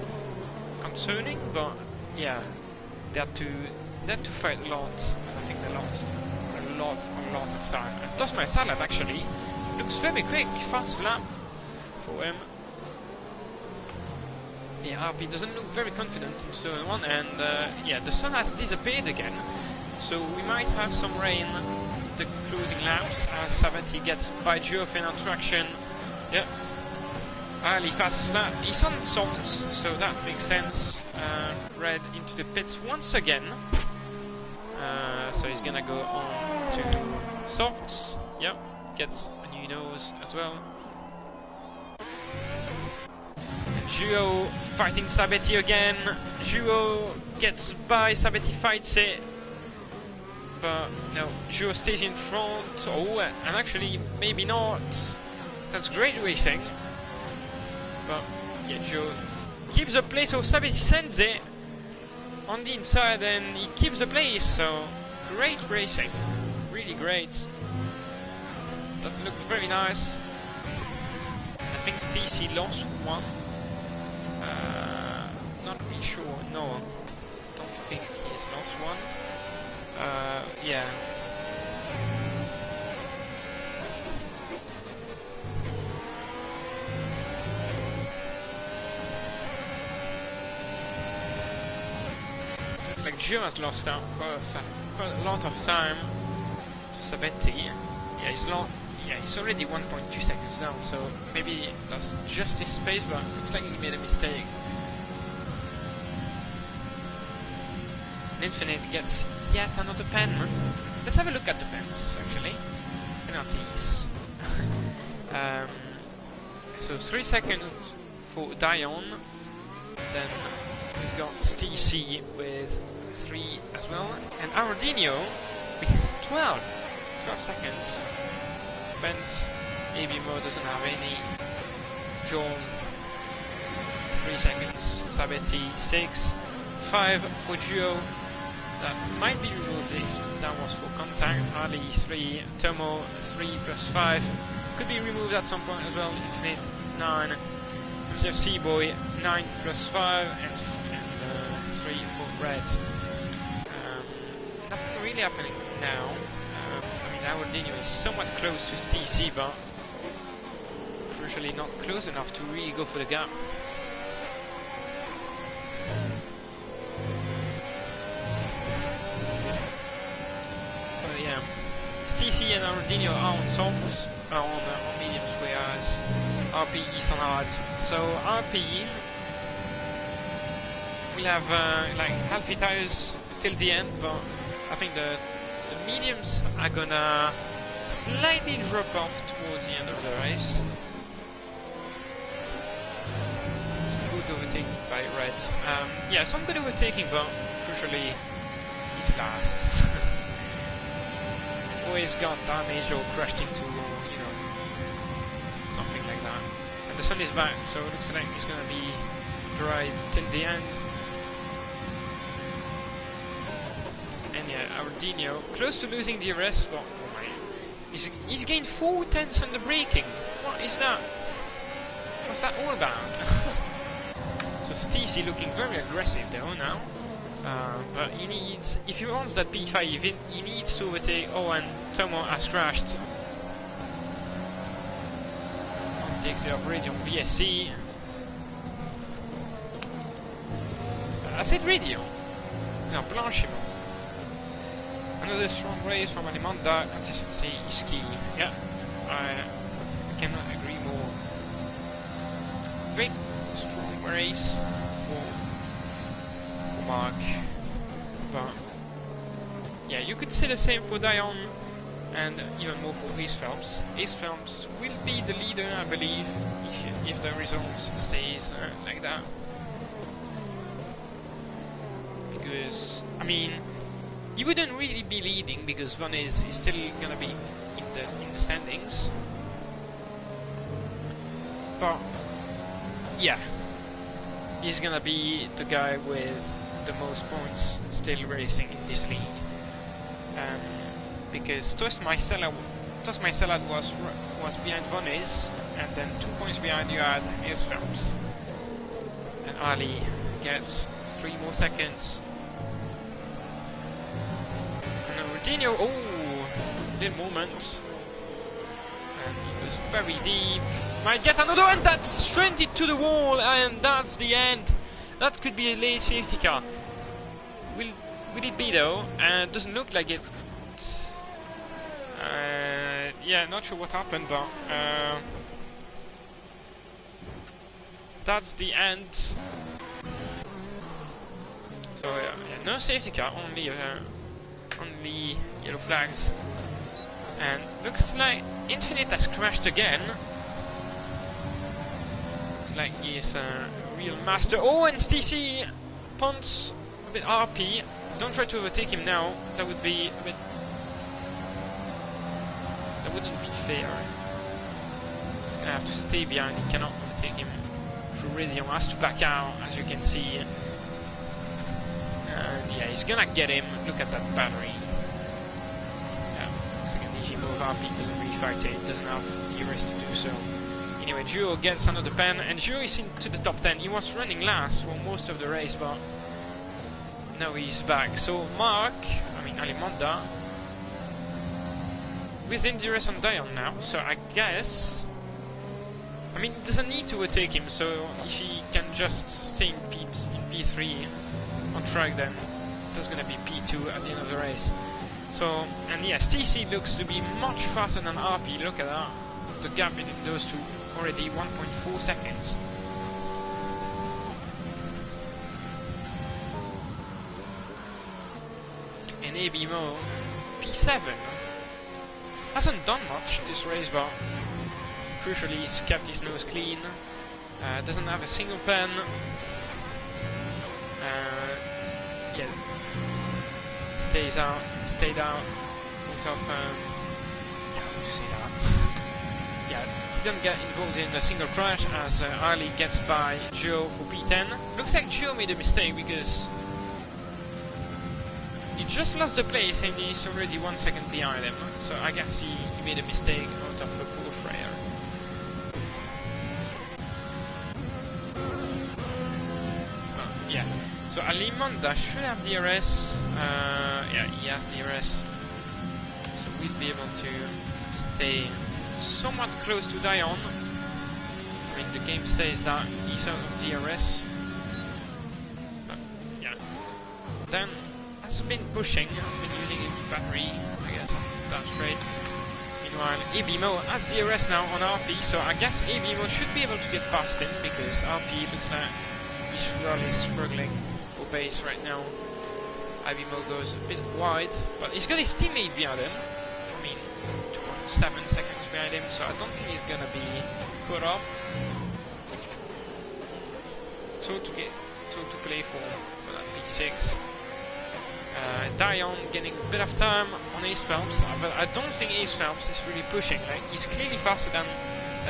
concerning, but yeah, they had to fight a lot. I think they lost a lot of time. And Toss My Salad actually looks very quick, fast lap for him. Yeah, RP doesn't look very confident in turn 1, and yeah, the sun has disappeared again, so we might have some rain the closing laps as Sabati gets by Geoffin on traction. Yeah, Ali fastest lap. He's on softs, so that makes sense. Red into the pits once again, so he's gonna go on to softs. Yep, gets a new nose as well. Duo fighting Sabeti again. Duo gets by, Sabeti fights it. But no, Duo stays in front. Oh, and actually, maybe not. That's great racing. But yeah, Duo keeps the place, so Sabeti sends it on the inside and he keeps the place. So great racing. Really great. That looked very nice. I think Stacy lost one. Not really sure, no. Don't think he's lost one. Yeah. Looks like Joe has lost out quite a lot of time to Sabetti. Yeah, he's already 1.2 seconds down, so maybe that's just his pace, but looks like he made a mistake. Infinite gets yet another pen. Let's have a look at the pens, actually. Penalties. So 3 seconds for Dion. Then we've got TC with 3 as well. And Arodinho with 12 seconds. Benz ABMO doesn't have any. John 3 seconds. Sabetti 6. 5 for Duo. That might be removed if that was for contact. Ali 3, Tomo 3 plus 5 could be removed at some point as well. Infinite 9, Mr. Seaboy 9 plus 5, and 3 for Red. Nothing really happening now. I mean, Arodinho is somewhat close to TC, but crucially not close enough to really go for the gap. TC and Arodinho are on softs, on mediums, whereas RP is on hard. So RP will have like healthy tires till the end, but I think the mediums are gonna slightly drop off towards the end of the race. Some good overtaking by Red. Yeah, some good overtaking, but crucially he's last. Always got damaged or crashed into, you know, something like that. And the sun is back, so it looks like it's gonna be dry till the end. And yeah, Arodinho close to losing the DRS, but oh my, he's gained 4 tenths on the braking. What is that? What's that all about? So Stacy looking very aggressive though now. But he needs, if he wants that P5, he needs to overtake. Oh, and Tomo has crashed on the exit of Radio BSC. I said Radio. No, Blanchiment. Another strong race from Alimanda. Consistency is key. Yeah, I cannot agree more. Very strong race for Mark, but yeah, you could say the same for Dion, and even more for Ace Phelps. Ace Phelps will be the leader, I believe, if the results stays like that. Because I mean, he wouldn't really be leading because Van is still gonna be in the standings. But yeah, he's gonna be the guy with the most points still racing in this league, because Toss My Salad was behind Vonis, and then 2 points behind you had Ace Phelps, and Ali gets 3 more seconds. And then Rodinho, oh, little moment. And he goes very deep. Might get another one, that's straight into the wall, and that's the end. That could be a late safety car. Will it be though? Doesn't look like it. Yeah, not sure what happened, but that's the end. So yeah, no safety car, only yellow flags. And looks like Infinite has crashed again. Looks like he's a real master. Oh, and TC punts a bit RP. Don't try to overtake him now. That would be a bit. That wouldn't be fair. He's gonna have to stay behind. He cannot overtake him. Rodinho has to back out, as you can see. And yeah, he's gonna get him. Look at that battery. Yeah, looks like an easy move up. He doesn't really fight it. Doesn't have the rest to do so. Anyway, Gio gets under the pen, and Gio is into the top 10. He was running last for most of the race, but now he's back. So Mark, Alimonda, within the race on Dion now. So I guess, he doesn't need to overtake him. So if he can just stay in P3 on track, then that's gonna be P2 at the end of the race. So, and yes, TC looks to be much faster than RP. Look at that, the gap between those two, already 1.4 seconds. And AB Mo, P7, hasn't done much this race, but crucially he's kept his nose clean. Doesn't have a single pen. Yeah, stayed out of yeah, how to say that? Yeah, didn't get involved in a single crash as Ali gets by Joe for P10. Looks like Joe made a mistake because he just lost the place and he's already 1 second behind him. So I guess he made a mistake out of a poor Freyer. Yeah. So Alimonda should have DRS. Yeah, he has DRS. So we'll be able to stay somewhat close to Dion. The game says that he's out of DRS. But yeah. Then has been pushing, has been using his battery, I guess, that's right. Meanwhile, ABMO has DRS now on RP, so I guess ABMO should be able to get past him because RP looks like he's really struggling for base right now. ABMO goes a bit wide, but he's got his teammate behind him. 2.7 seconds behind him, so I don't think he's gonna be caught up. So to play for that P6. Dion getting a bit of time on Ace Phelps, but I don't think Ace Phelps is really pushing. Like, he's clearly faster than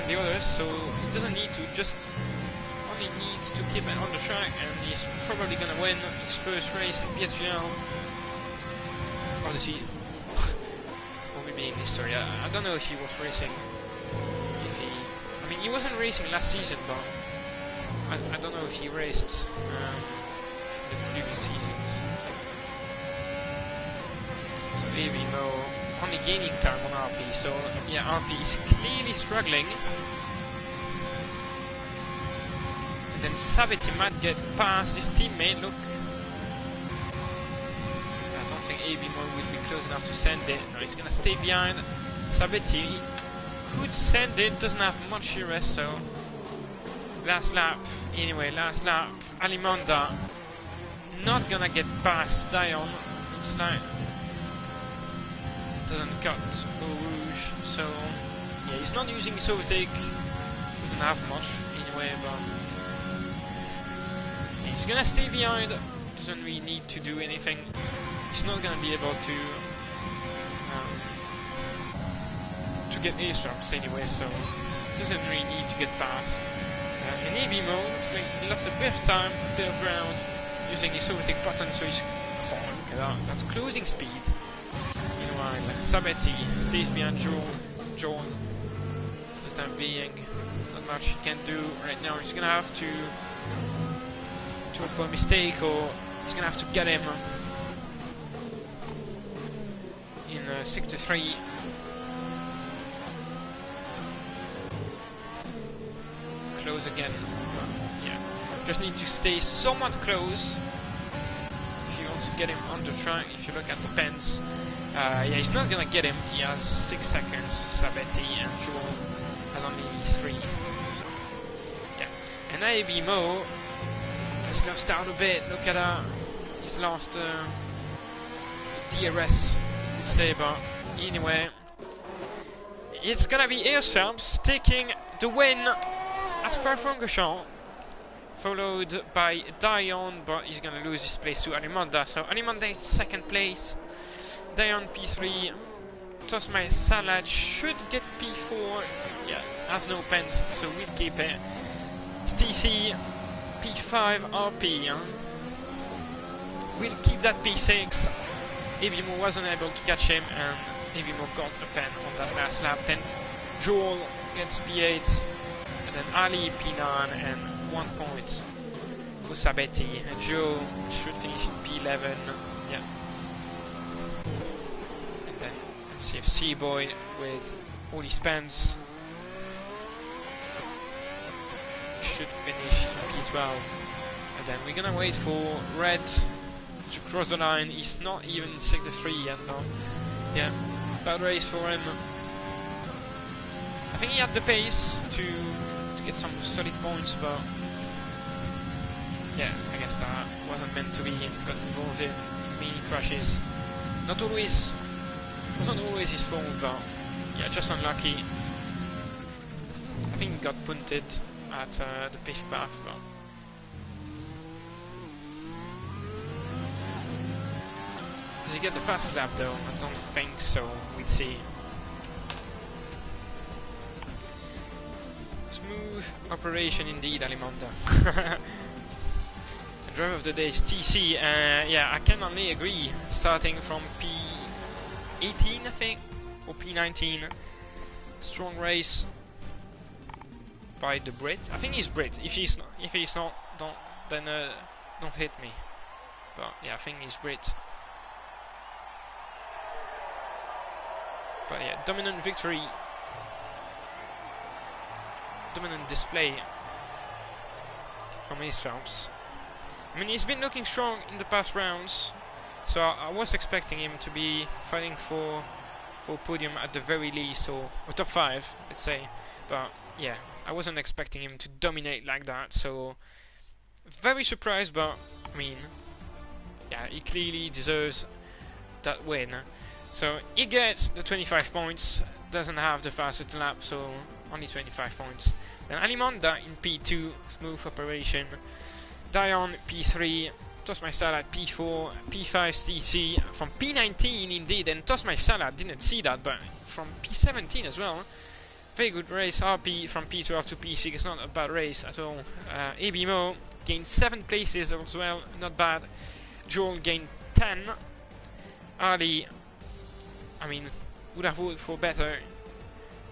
the others, so he doesn't need to, just only needs to keep it on the track, and he's probably gonna win his first race in PSGL of the season. Or maybe in history. I don't know if he was racing. He wasn't racing last season, but I don't know if he raced the previous seasons. So ABMO only gaining time on RP, so yeah, RP is clearly struggling. And then Sabeti might get past his teammate, look. I don't think ABMO will be close enough to send it. No, he's gonna stay behind. Sabeti could send it, doesn't have much DRS, so last lap. Anyway, last lap. Alimonda not gonna get past Dion. Looks like doesn't cut Eau Rouge, so yeah, he's not using his overtake. Doesn't have much anyway, but he's gonna stay behind. Doesn't really need to do anything. He's not gonna be able to get ace drops anyway, so doesn't really need to get past. In ABMO, looks like he lost a bit of time, a bit of ground, using his overtake button, so he's... Oh, look at that, that's closing speed. Meanwhile, Sabeti stays behind John. For the time being, not much he can do right now. He's gonna have to to look for a mistake, or he's gonna have to get him in sector 3. Close again. Yeah, just need to stay somewhat close if you also get him on the track. If you look at the pens, yeah, he's not gonna get him. He has 6 seconds, Sabetti, and Joel has only 3. So, yeah, and AB Mo has lost out a bit. Look at that. He's lost the DRS, I would say, but anyway, it's gonna be Airshams taking the win at Spa-Francorchamps, followed by Dion, but he's gonna lose his place to Alimonda. So Alimonda second place, Dion P3, Tosmai Salad should get P4, yeah, has no pens, so we'll keep it. TC P5 RP, we'll keep that P6. Ebimo wasn't able to catch him, and Ebimo got a pen on that last lap. Then Joel gets P8, and then Ali P9, and 1 point for Sabetti. And Joe should finish in P11, yeah. And then MCFC boy with all his pens should finish in P12. And then we're gonna wait for Red to cross the line. He's not even sector 3 yet, though. Yeah, bad race for him. I think he had the pace to get some solid points, but yeah, I guess that wasn't meant to be. Got involved in many crashes. Not always, wasn't always his fault, but yeah, just unlucky. I think he got punted at the fifth path, but does he get the fast lap though? I don't think so. We'll see. Smooth operation indeed, Alimonda. The driver of the day is TC. Yeah, I can only agree. Starting from P18, I think, or P19. Strong race by the Brit. I think he's Brit. If he's not, don't hit me. But yeah, I think he's Brit. But yeah, dominant victory, dominant display from Airshams. I mean, he's been looking strong in the past rounds, so I was expecting him to be fighting for podium at the very least, or top 5, let's say. But yeah, I wasn't expecting him to dominate like that, so very surprised. But I mean, yeah, he clearly deserves that win. So he gets the 25 points, doesn't have the fastest lap, so only 25 points. Then Alimonda in P2, smooth operation. Dion P3, Tosmai Salad P4, P5 TC from P19 indeed, and Tosmai Salad didn't see that, but from P17 as well. Very good race. RP from P12 to P6, not a bad race at all. Ebimo gained 7 places as well, not bad. Joel gained 10. Ali, I mean, would have voted for better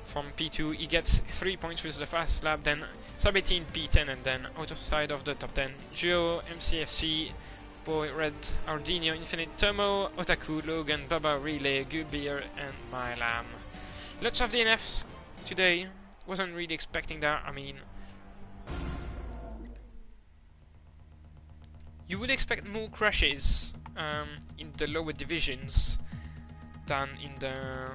from P2. He gets 3 points with the fastest lap, then Sabetti in P10, and then outside of the top 10. Gio, MCFC, Boy, Red, Ardino, Infinite, Tomo, Otaku, Logan, Baba, Relay, Gubir, and Mylam. Lots of DNFs today. Wasn't really expecting that. I mean, you would expect more crashes in the lower divisions than in the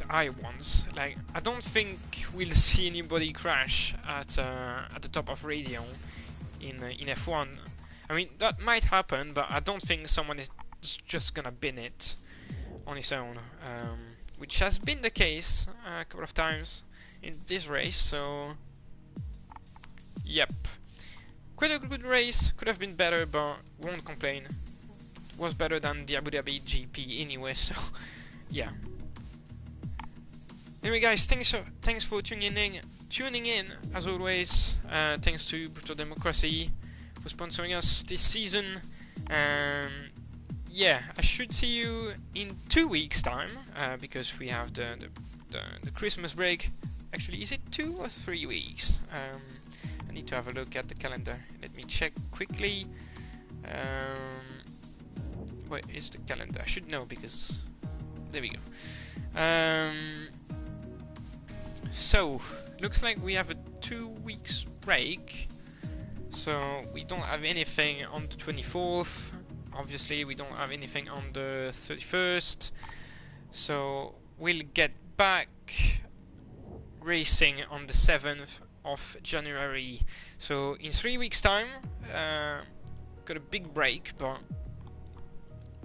higher ones. Like, I don't think we'll see anybody crash at the top of radio in F1. I mean, that might happen, but I don't think someone is just gonna bin it on his own, which has been the case a couple of times in this race. So, yep, quite a good race. Could have been better, but won't complain. Was better than the Abu Dhabi GP anyway. So, yeah. Anyway, guys, thanks for tuning in as always. Thanks to Brutal Democracy for sponsoring us this season. Yeah, I should see you in 2 weeks' time, because we have the Christmas break. Actually, is it 2 or 3 weeks? I need to have a look at the calendar. Let me check quickly. Where is the calendar? I should know because there we go. So looks like we have a 2 weeks break. So we don't have anything on the 24th. Obviously, we don't have anything on the 31st. So we'll get back racing on the 7th of January. So in 3 weeks' time, got a big break, but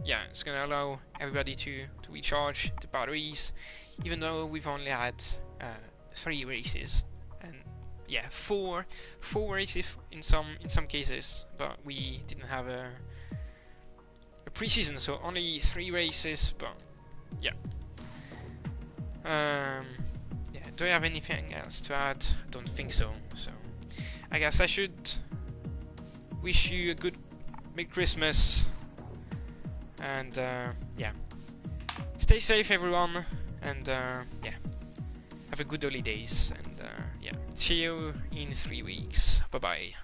yeah, it's gonna allow everybody to recharge the batteries, even though we've only had 3 races, and yeah, four races in some cases, but we didn't have a pre-season, so only 3 races. But yeah. Yeah, do I have anything else to add? I don't think so. So I guess I should wish you a good Christmas, and yeah, stay safe everyone, and yeah, have a good holidays, and yeah, see you in 3 weeks. Bye bye.